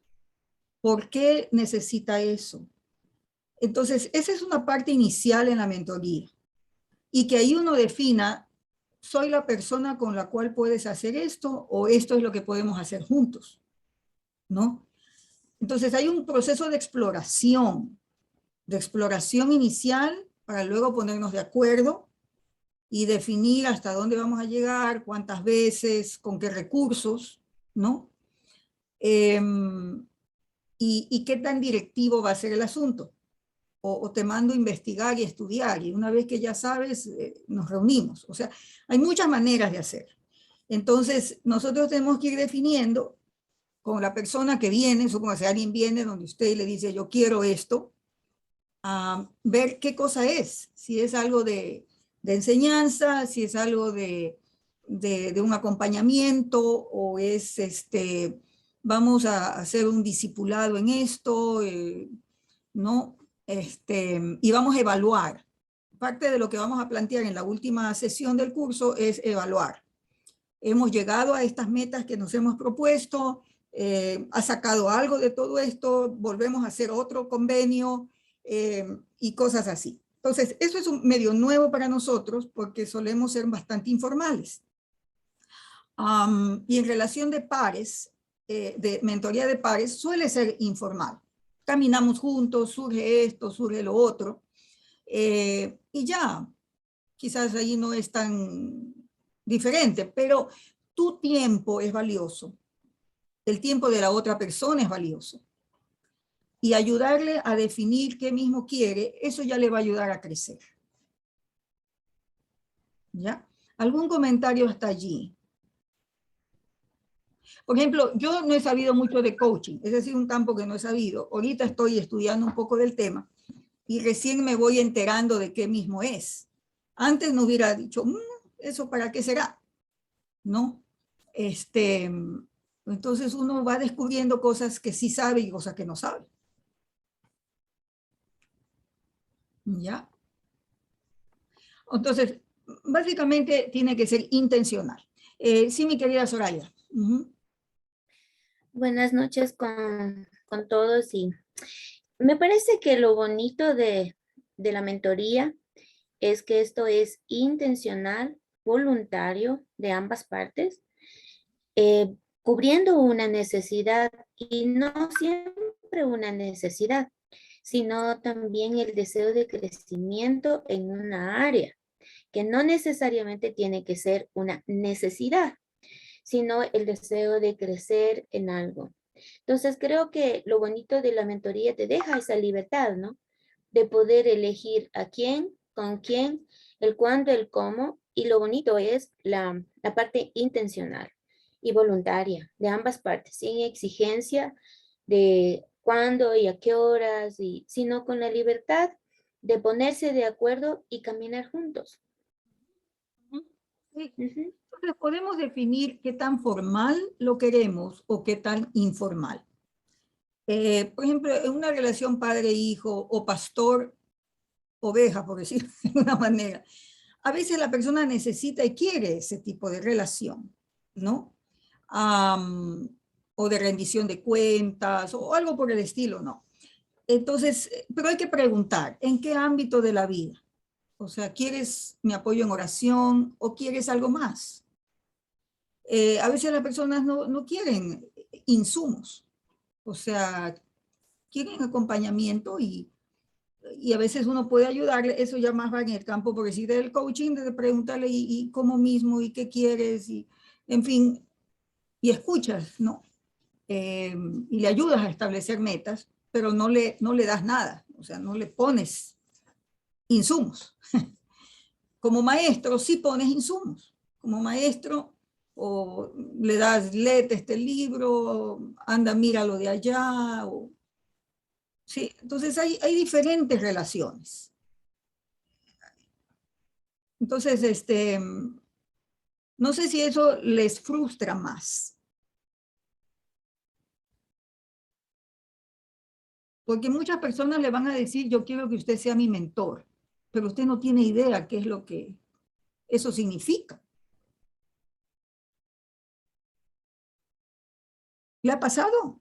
¿Por qué necesita eso? Entonces, esa es una parte inicial en la mentoría. Y que ahí uno defina, ¿soy la persona con la cual puedes hacer esto o esto es lo que podemos hacer juntos? ¿No? Entonces, hay un proceso de exploración inicial para luego ponernos de acuerdo y definir hasta dónde vamos a llegar, cuántas veces, con qué recursos, ¿no? Y qué tan directivo va a ser el asunto. O te mando a investigar y estudiar, y una vez que ya sabes, nos reunimos. O sea, hay muchas maneras de hacer. Entonces, nosotros tenemos que ir definiendo con la persona que viene, supongo que alguien viene donde usted le dice, yo quiero esto, ver qué cosa es, si es algo de enseñanza, si es algo de un acompañamiento, o es, vamos a hacer un discipulado en esto, ¿no? Y vamos a evaluar. Parte de lo que vamos a plantear en la última sesión del curso es evaluar. Hemos llegado a estas metas que nos hemos propuesto, ha sacado algo de todo esto, volvemos a hacer otro convenio y cosas así. Entonces, eso es un medio nuevo para nosotros porque solemos ser bastante informales. Y en relación de pares, de mentoría de pares, suele ser informal. Caminamos juntos, surge esto, surge lo otro, y ya, quizás ahí no es tan diferente, pero tu tiempo es valioso, el tiempo de la otra persona es valioso, y ayudarle a definir qué mismo quiere, eso ya le va a ayudar a crecer. ¿Ya? ¿Algún comentario hasta allí? Por ejemplo, yo no he sabido mucho de coaching, es decir, un campo que no he sabido. Ahorita estoy estudiando un poco del tema y recién me voy enterando de qué mismo es. Antes no hubiera dicho, ¿eso para qué será? ¿No? Entonces uno va descubriendo cosas que sí sabe y cosas que no sabe. ¿Ya? Entonces, básicamente tiene que ser intencional. Sí, mi querida Soraya. Buenas noches con todos, y me parece que lo bonito de la mentoría es que esto es intencional, voluntario de ambas partes, cubriendo una necesidad, y no siempre una necesidad, sino también el deseo de crecimiento en una área, que no necesariamente tiene que ser una necesidad, sino el deseo de crecer en algo. Entonces creo que lo bonito de la mentoría te deja esa libertad, ¿no? De poder elegir a quién, con quién, el cuándo, el cómo, y lo bonito es la parte intencional y voluntaria de ambas partes, sin exigencia de cuándo y a qué horas, sino con la libertad de ponerse de acuerdo y caminar juntos. Sí. Entonces podemos definir qué tan formal lo queremos o qué tan informal. Por ejemplo, en una relación padre-hijo o pastor-oveja, por decirlo de una manera, a veces la persona necesita y quiere ese tipo de relación, ¿no? o de rendición de cuentas o algo por el estilo, no. Entonces, pero hay que preguntar, ¿en qué ámbito de la vida? O sea, ¿quieres mi apoyo en oración o quieres algo más? A veces las personas no quieren insumos, o sea, quieren acompañamiento y a veces uno puede ayudarle, eso ya más va en el campo, porque si del coaching, de preguntarle y cómo mismo y qué quieres, y en fin, y escuchas, ¿no? Y le ayudas a establecer metas, pero no le das nada, o sea, no le pones insumos. Como maestro sí pones insumos, como maestro o le das, léete este libro, anda, míralo de allá, o sí, entonces hay diferentes relaciones. Entonces, no sé si eso les frustra más. Porque muchas personas le van a decir, yo quiero que usted sea mi mentor, pero usted no tiene idea qué es lo que eso significa. ¿Le ha pasado?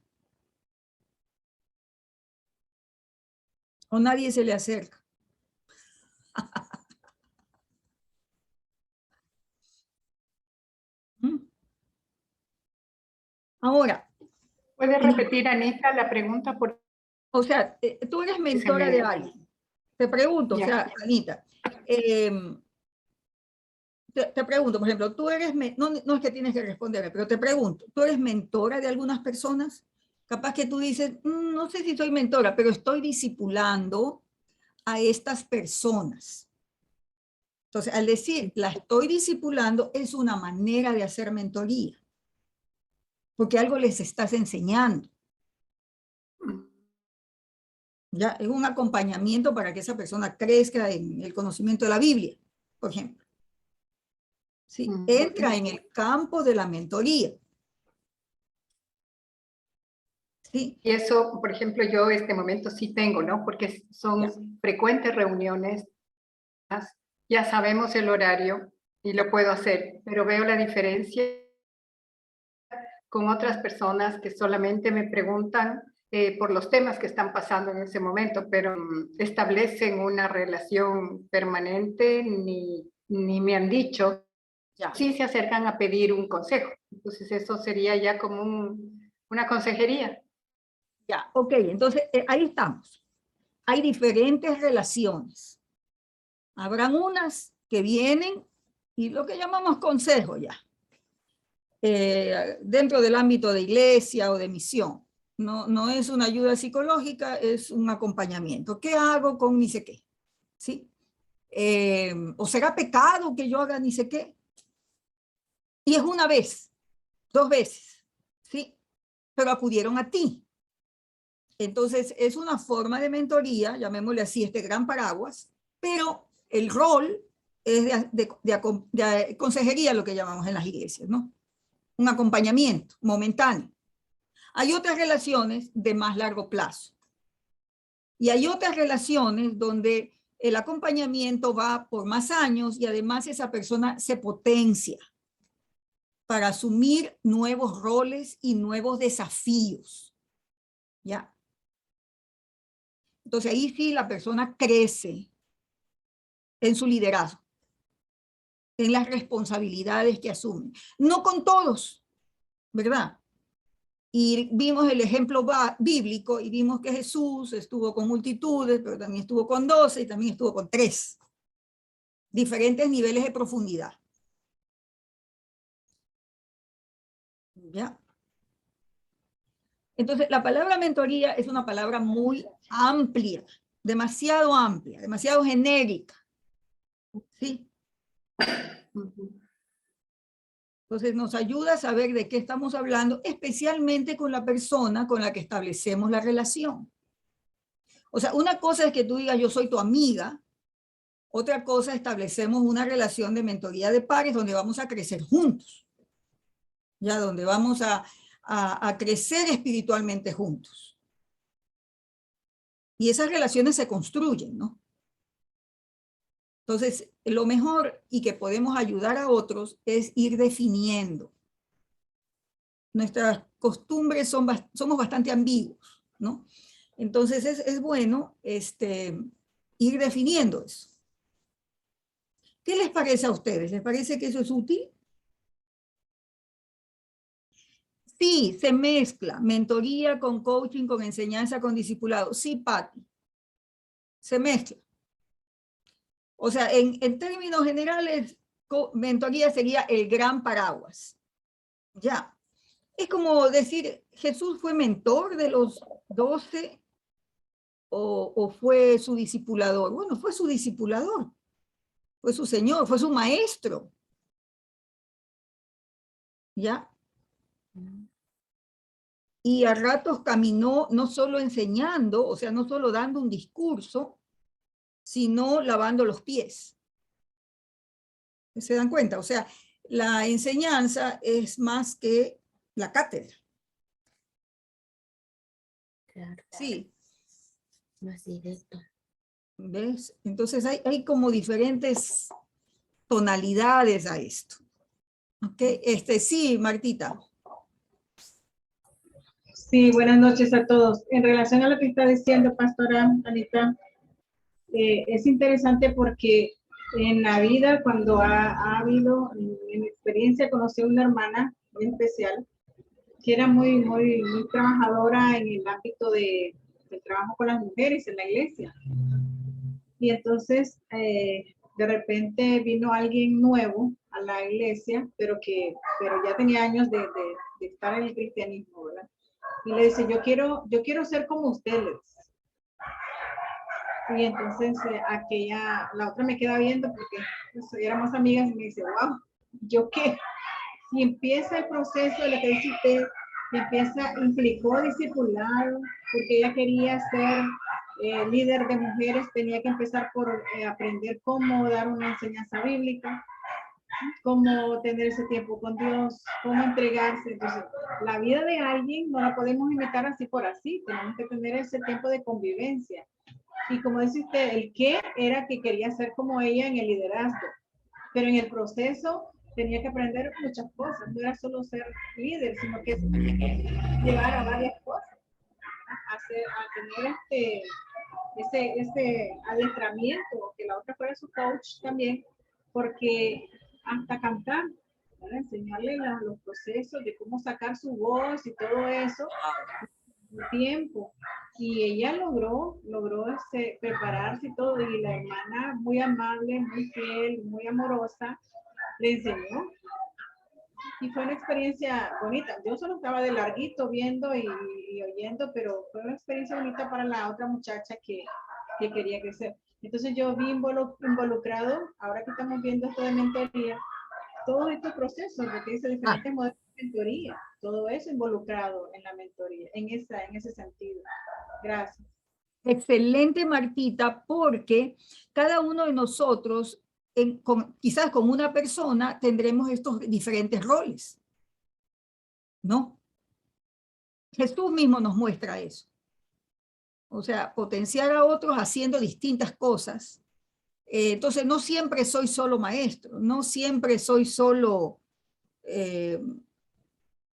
¿O nadie se le acerca? Ahora. ¿Puede repetir, Anita, la pregunta? O sea, tú eres mentora de alguien. Te pregunto, Ya. o sea, Anita, te pregunto, por ejemplo, tú eres, no es que tienes que responderme, pero te pregunto, ¿tú eres mentora de algunas personas? Capaz que tú dices, no sé si soy mentora, pero estoy discipulando a estas personas. Entonces, al decir, la estoy discipulando, es una manera de hacer mentoría, porque algo les estás enseñando. Ya, es un acompañamiento para que esa persona crezca en el conocimiento de la Biblia, por ejemplo. ¿Sí? Entra en el campo de la mentoría. ¿Sí? Y eso, por ejemplo, yo este momento sí tengo, ¿no? Porque son frecuentes reuniones, ya sabemos el horario y lo puedo hacer, pero veo la diferencia con otras personas que solamente me preguntan por los temas que están pasando en ese momento, pero establecen una relación permanente ni me han dicho. Ya. Sí se acercan a pedir un consejo. Entonces eso sería ya como una consejería. Ya, ok, entonces ahí estamos. Hay diferentes relaciones. Habrán unas que vienen y lo que llamamos consejo ya. Dentro del ámbito de iglesia o de misión. No es una ayuda psicológica, es un acompañamiento. ¿Qué hago con ni sé qué? ¿Sí? ¿O será pecado que yo haga ni sé qué? Y es una vez, 2 veces, ¿sí? Pero acudieron a ti. Entonces, es una forma de mentoría, llamémosle así, este gran paraguas, pero el rol es de consejería, lo que llamamos en las iglesias, ¿no? Un acompañamiento momentáneo. Hay otras relaciones de más largo plazo. Y hay otras relaciones donde el acompañamiento va por más años y además esa persona se potencia para asumir nuevos roles y nuevos desafíos. ¿Ya? Entonces ahí sí la persona crece en su liderazgo, en las responsabilidades que asume. No con todos, ¿verdad? Y vimos el ejemplo bíblico y vimos que Jesús estuvo con multitudes, pero también estuvo con 12 y también estuvo con 3. Diferentes niveles de profundidad. ¿Ya? Entonces, la palabra mentoría es una palabra muy amplia, demasiado genérica. ¿Sí? Entonces, nos ayuda a saber de qué estamos hablando, especialmente con la persona con la que establecemos la relación. O sea, una cosa es que tú digas, yo soy tu amiga. Otra cosa, establecemos una relación de mentoría de pares donde vamos a crecer juntos. Ya, donde vamos a crecer espiritualmente juntos. Y esas relaciones se construyen, ¿no? Entonces, lo mejor y que podemos ayudar a otros es ir definiendo nuestras costumbres somos bastante ambiguos, ¿no? Entonces es bueno ir definiendo eso. ¿Qué les parece a ustedes? ¿Les parece que eso es útil? Sí, se mezcla mentoría con coaching, con enseñanza, con discipulado. Sí, Patti, se mezcla. O sea, en términos generales, mentoría sería el gran paraguas. Ya. Es como decir, ¿Jesús fue mentor de los 12 o fue su discipulador? Bueno, fue su discipulador, fue su Señor, fue su maestro. ¿Ya? Y a ratos caminó no solo enseñando, o sea, no solo dando un discurso, sino lavando los pies. ¿Se dan cuenta? O sea, la enseñanza es más que la cátedra. Claro. Sí. Más directo. ¿Ves? Entonces hay como diferentes tonalidades a esto. ¿Ok? Sí, Martita. Sí, buenas noches a todos. En relación a lo que está diciendo Pastora Anita, es interesante porque en la vida, cuando ha habido, en mi experiencia, conocí a una hermana muy especial, que era muy trabajadora en el ámbito del trabajo con las mujeres en la iglesia. Y entonces, de repente vino alguien nuevo a la iglesia, pero ya tenía años de estar en el cristianismo, ¿verdad? Y le dice, yo quiero ser como ustedes. Y entonces la otra me queda viendo porque pues, éramos amigas y me dice, wow, ¿yo qué? Y empieza el proceso de lo que dice usted, implicó discipulado, porque ella quería ser líder de mujeres, tenía que empezar por aprender cómo dar una enseñanza bíblica, cómo tener ese tiempo con Dios, cómo entregarse. Entonces, la vida de alguien no la podemos imitar así por así, tenemos que tener ese tiempo de convivencia. Y como dice usted, el qué era que quería ser como ella en el liderazgo, pero en el proceso tenía que aprender muchas cosas, no era solo ser líder, sino que llevar a varias cosas, a tener ese adiestramiento, que la otra fuera su coach también, porque hasta cantar, ¿verdad? Enseñarle los procesos de cómo sacar su voz y todo eso, tiempo. Y ella logró prepararse y todo, y la hermana muy amable, muy fiel, muy amorosa, le enseñó. Y fue una experiencia bonita. Yo solo estaba de larguito viendo y oyendo, pero fue una experiencia bonita para la otra muchacha que quería crecer. Entonces yo vi involucrado, ahora que estamos viendo esto de mentoría, todos estos procesos, porque dice diferentes modelos de mentoría, todo eso involucrado en la mentoría, en ese sentido. Gracias. Excelente, Martita, porque cada uno de nosotros, quizás como una persona, tendremos estos diferentes roles, ¿no? Jesús mismo nos muestra eso. O sea, potenciar a otros haciendo distintas cosas. Entonces, no siempre soy solo maestro, no siempre soy solo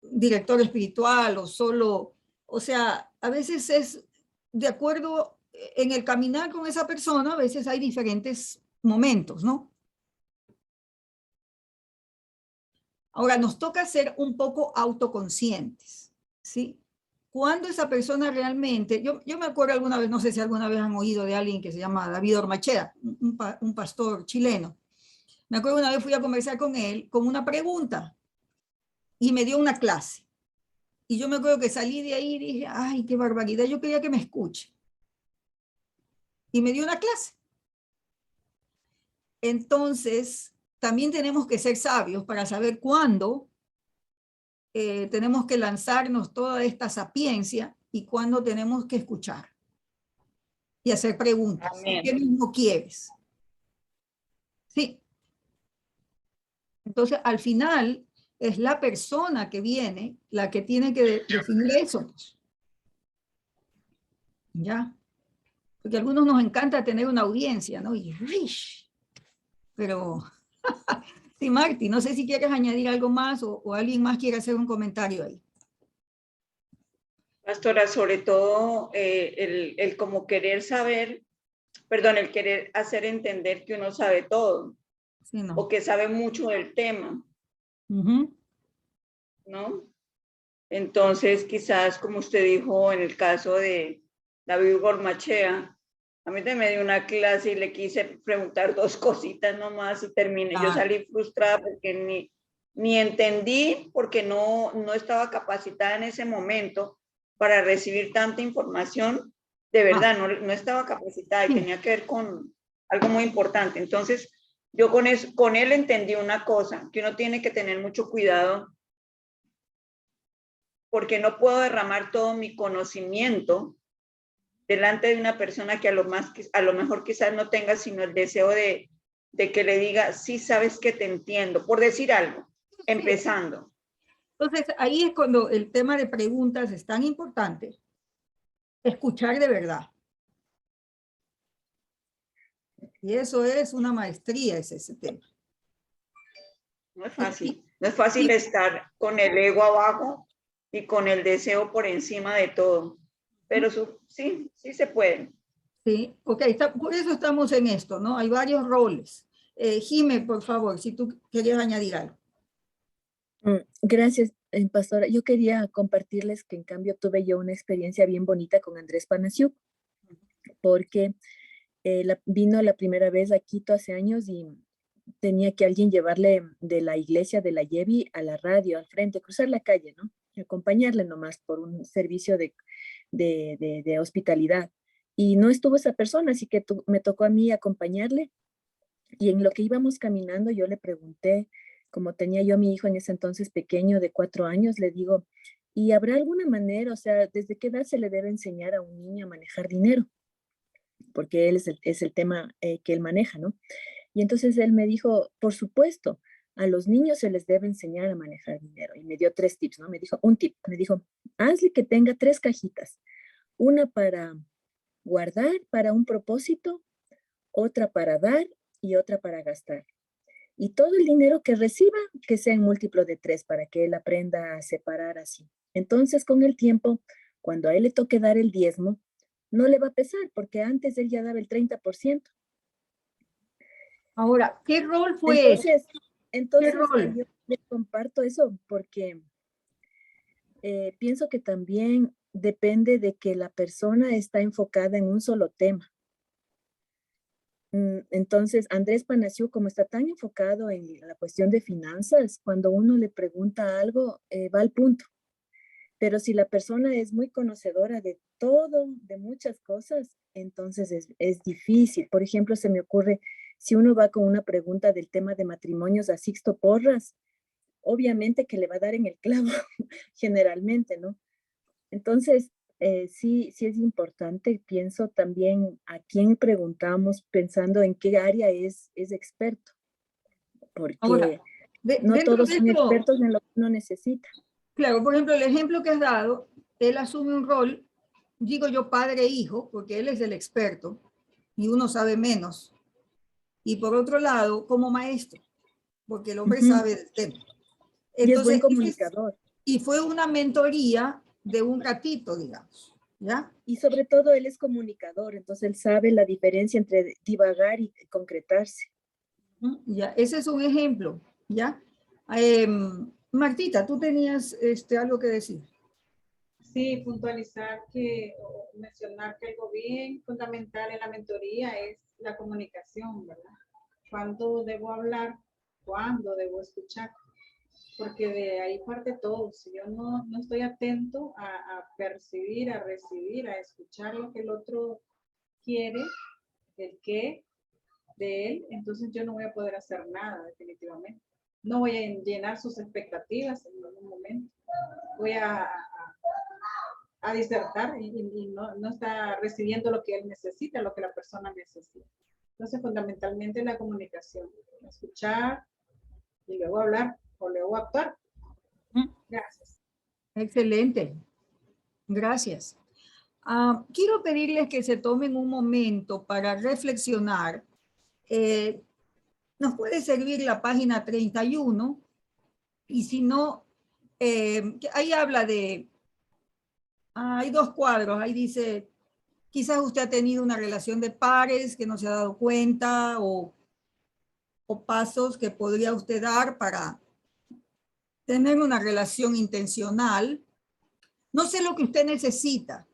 director espiritual o sea, a veces es de acuerdo en el caminar con esa persona, a veces hay diferentes momentos, ¿no? Ahora, nos toca ser un poco autoconscientes, ¿sí? Cuando esa persona realmente, yo me acuerdo alguna vez, no sé si alguna vez han oído de alguien que se llama David Ormachea, un pastor chileno. Me acuerdo una vez fui a conversar con él con una pregunta y me dio una clase. Y yo me acuerdo que salí de ahí y dije, ay, qué barbaridad, yo quería que me escuche. Y me dio una clase. Entonces, también tenemos que ser sabios para saber cuándo tenemos que lanzarnos toda esta sapiencia y cuándo tenemos que escuchar y hacer preguntas. Amén. ¿Qué mismo quieres? Sí. Entonces, al final, es la persona que viene la que tiene que definir eso. ¿Ya? Porque a algunos nos encanta tener una audiencia, ¿no? Y pero, sí, Marti, no sé si quieres añadir algo más o alguien más quiere hacer un comentario ahí. Pastora, sobre todo el como querer saber, perdón, el querer hacer entender que uno sabe todo Sí, no. o que sabe mucho del tema, Ujú. ¿no? Entonces, quizás, como usted dijo en el caso de David Gormachea, a mí también me dio una clase y le quise preguntar dos cositas nomás y terminé. Yo salí frustrada porque ni entendí, porque no estaba capacitada en ese momento para recibir tanta información. De verdad, no estaba capacitada y tenía que ver con algo muy importante. Entonces, yo con él entendí una cosa, que uno tiene que tener mucho cuidado porque no puedo derramar todo mi conocimiento delante de una persona que a lo mejor quizás no tenga sino el deseo de que le diga, sí, sabes que te entiendo, por decir algo, empezando. Entonces, ahí es cuando el tema de preguntas es tan importante. Escuchar de verdad. Y eso es una maestría, es ese tema. No es fácil. No es fácil estar con el ego abajo y con el deseo por encima de todo. Pero sí se puede. Sí, ok, por eso estamos en esto, ¿no? Hay varios roles. Jime, por favor, si tú querías añadir algo. Gracias, pastora. Yo quería compartirles que en cambio tuve yo una experiencia bien bonita con Andrés Panasiuk, porque vino la primera vez a Quito hace años y tenía que alguien llevarle de la iglesia de la Yevi a la radio, al frente, cruzar la calle, ¿no? Acompañarle nomás por un servicio de hospitalidad. Y no estuvo esa persona, así que me tocó a mí acompañarle. Y en lo que íbamos caminando, yo le pregunté, como tenía yo a mi hijo en ese entonces pequeño de 4 años, le digo, ¿y habrá alguna manera, o sea, desde qué edad se le debe enseñar a un niño a manejar dinero? Porque él es el tema que él maneja, ¿no? Y entonces él me dijo, por supuesto, a los niños se les debe enseñar a manejar dinero. Y me dio 3 tips, ¿no? Me dijo, un tip, me dijo, hazle que tenga 3 cajitas. Una para guardar para un propósito, otra para dar y otra para gastar. Y todo el dinero que reciba, que sea en múltiplo de 3 para que él aprenda a separar así. Entonces, con el tiempo, cuando a él le toque dar el diezmo, no le va a pesar porque antes él ya daba el 30%. Ahora, ¿qué rol fue? Entonces ¿Qué rol? yo les comparto eso porque pienso que también depende de que la persona está enfocada en un solo tema. Entonces, Andrés Panasiuk, como está tan enfocado en la cuestión de finanzas, cuando uno le pregunta algo, va al punto. Pero si la persona es muy conocedora de todo, de muchas cosas, entonces es difícil. Por ejemplo, se me ocurre, si uno va con una pregunta del tema de matrimonios a Sixto Porras, obviamente que le va a dar en el clavo, generalmente, ¿no? Entonces, sí es importante, pienso también a quién preguntamos pensando en qué área es experto, porque Ahora, no todos son esto, expertos en lo que uno necesita. Claro, por ejemplo, el ejemplo que has dado, él asume un rol, digo yo padre e hijo, porque él es el experto y uno sabe menos. Y por otro lado, como maestro, porque el hombre sabe del tema. Entonces, y es buen comunicador. Y fue una mentoría de un ratito, digamos, ¿ya? Y sobre todo él es comunicador, entonces él sabe la diferencia entre divagar y concretarse. Ya, ese es un ejemplo, ¿ya? Martita, tú tenías algo que decir. Sí, puntualizar o mencionar que algo bien fundamental en la mentoría es la comunicación, ¿verdad? ¿Cuándo debo hablar? ¿Cuándo debo escuchar? Porque de ahí parte todo. Si yo no estoy atento a percibir, a recibir, a escuchar lo que el otro quiere, el qué de él, entonces yo no voy a poder hacer nada definitivamente. No voy a llenar sus expectativas en algún momento. Voy a disertar y no está recibiendo lo que él necesita, lo que la persona necesita. Entonces, fundamentalmente la comunicación, escuchar y luego hablar o luego actuar. Gracias. Excelente. Gracias. Quiero pedirles que se tomen un momento para reflexionar. Nos puede servir la página 31 y si no, ahí habla de Hay dos cuadros, ahí dice, quizás usted ha tenido una relación de pares que no se ha dado cuenta o pasos que podría usted dar para tener una relación intencional. No sé lo que usted necesita.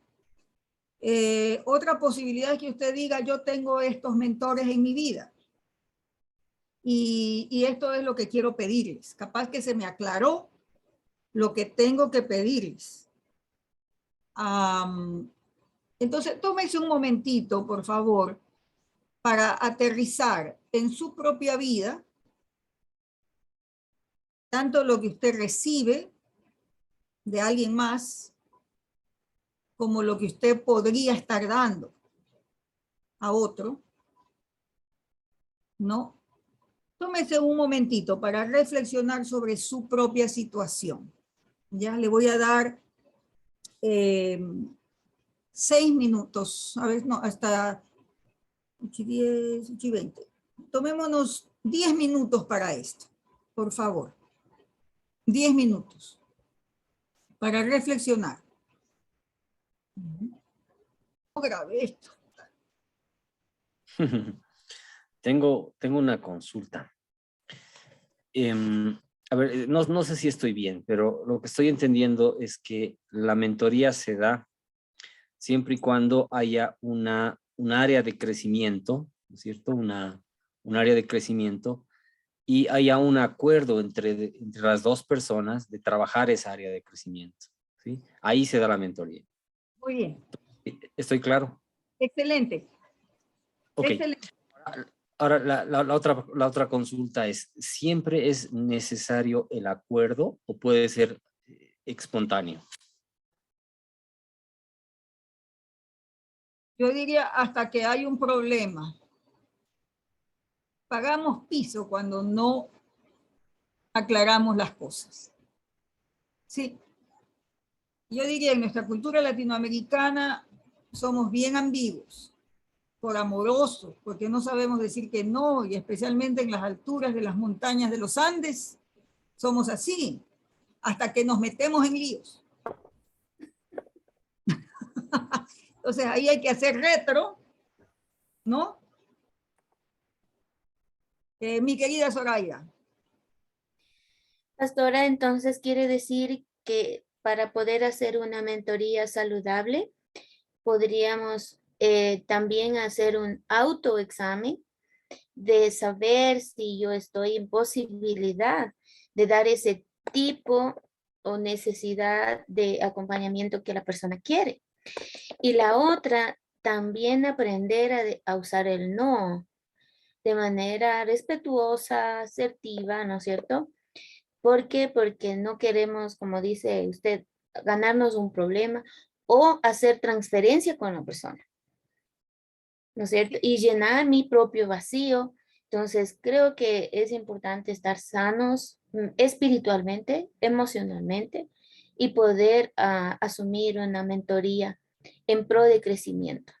Otra posibilidad es que usted diga, yo tengo estos mentores en mi vida. Y esto es lo que quiero pedirles. Capaz que se me aclaró lo que tengo que pedirles. Entonces, tómese un momentito, por favor, para aterrizar en su propia vida tanto lo que usted recibe de alguien más como lo que usted podría estar dando a otro, ¿no? Tómese un momentito para reflexionar sobre su propia situación. Ya le voy a dar 6 minutos, a ver, no, hasta 8 y 10, 8 y 20. Tomémonos 10 minutos para esto, por favor. 10 minutos para reflexionar. No grabé esto. Tengo una consulta. A ver, no sé si estoy bien, pero lo que estoy entendiendo es que la mentoría se da siempre y cuando haya un área de crecimiento, ¿no es cierto? Un área de crecimiento y haya un acuerdo entre las dos personas de trabajar esa área de crecimiento, ¿sí? Ahí se da la mentoría. Muy bien. ¿Estoy claro? Excelente. Ok. Excelente. Ahora, la otra consulta es, ¿siempre es necesario el acuerdo o puede ser espontáneo? Yo diría hasta que hay un problema. Pagamos piso cuando no aclaramos las cosas. Sí. Yo diría en nuestra cultura latinoamericana somos bien ambiguos, por amorosos, porque no sabemos decir que no, y especialmente en las alturas de las montañas de los Andes, somos así, hasta que nos metemos en líos. Entonces ahí hay que hacer retro, ¿no? Mi querida Soraya. Pastora, entonces quiere decir que para poder hacer una mentoría saludable, podríamos también hacer un autoexamen de saber si yo estoy en posibilidad de dar ese tipo o necesidad de acompañamiento que la persona quiere. Y la otra, también aprender a usar el no de manera respetuosa, asertiva, ¿no es cierto? ¿Por qué? Porque no queremos, como dice usted, ganarnos un problema o hacer transferencia con la persona, ¿no es cierto? Y llenar mi propio vacío. Entonces, creo que es importante estar sanos espiritualmente, emocionalmente y poder asumir una mentoría en pro de crecimiento.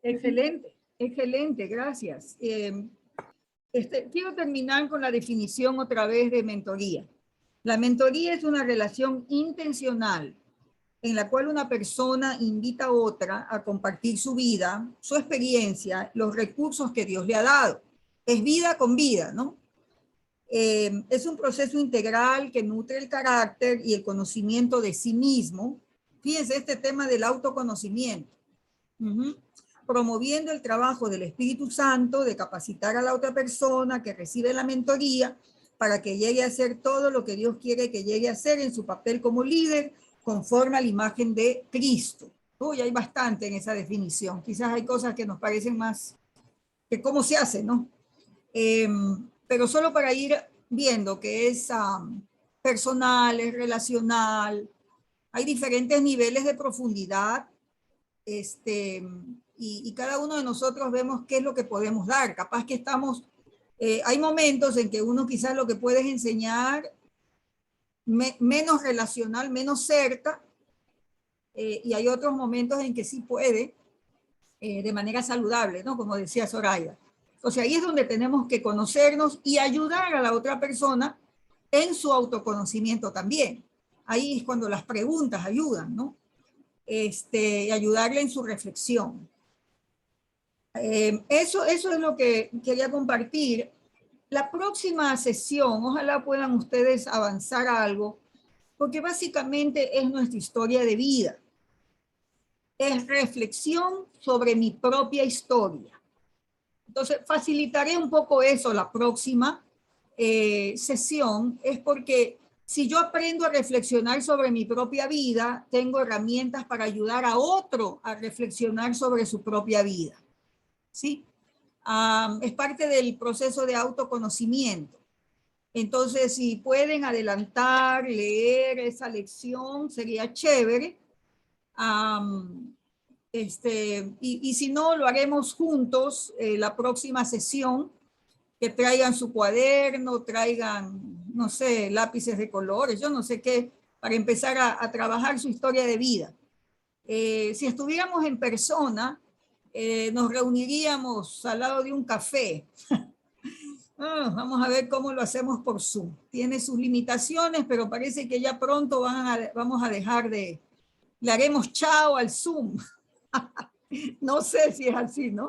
Excelente, excelente, gracias. Quiero terminar con la definición otra vez de mentoría. La mentoría es una relación intencional en la cual una persona invita a otra a compartir su vida, su experiencia, los recursos que Dios le ha dado. Es vida con vida, ¿no? Es un proceso integral que nutre el carácter y el conocimiento de sí mismo. Fíjense este tema del autoconocimiento. Promoviendo el trabajo del Espíritu Santo de capacitar a la otra persona que recibe la mentoría para que llegue a hacer todo lo que Dios quiere que llegue a hacer en su papel como líder, conforme a la imagen de Cristo. Uy, hay bastante en esa definición. Quizás hay cosas que nos parecen más que cómo se hace, ¿no? Pero solo para ir viendo que es personal, es relacional, hay diferentes niveles de profundidad, y cada uno de nosotros vemos qué es lo que podemos dar. Capaz que hay momentos en que uno quizás lo que puede es enseñar menos relacional, menos cerca, y hay otros momentos en que sí puede, de manera saludable, ¿no? Como decía Soraya. O sea, ahí es donde tenemos que conocernos y ayudar a la otra persona en su autoconocimiento también. ahí es cuando las preguntas ayudan, ¿no? Y ayudarle en su reflexión. Eso es lo que quería compartir. La próxima sesión, ojalá puedan ustedes avanzar algo, porque básicamente es nuestra historia de vida. Es reflexión sobre mi propia historia. Entonces, facilitaré un poco eso la próxima sesión, es porque si yo aprendo a reflexionar sobre mi propia vida, tengo herramientas para ayudar a otro a reflexionar sobre su propia vida. ¿Sí? Es parte del proceso de autoconocimiento. Entonces, si pueden adelantar, leer esa lección, sería chévere. Y si no, lo haremos juntos la próxima sesión, que traigan su cuaderno, traigan, no sé, lápices de colores, yo no sé qué, para empezar a trabajar su historia de vida. Si estuviéramos en persona, nos reuniríamos al lado de un café. Vamos a ver cómo lo hacemos por Zoom. Tiene sus limitaciones, pero parece que ya pronto vamos a dejar de... Le haremos chao al Zoom. No sé si es así, ¿no?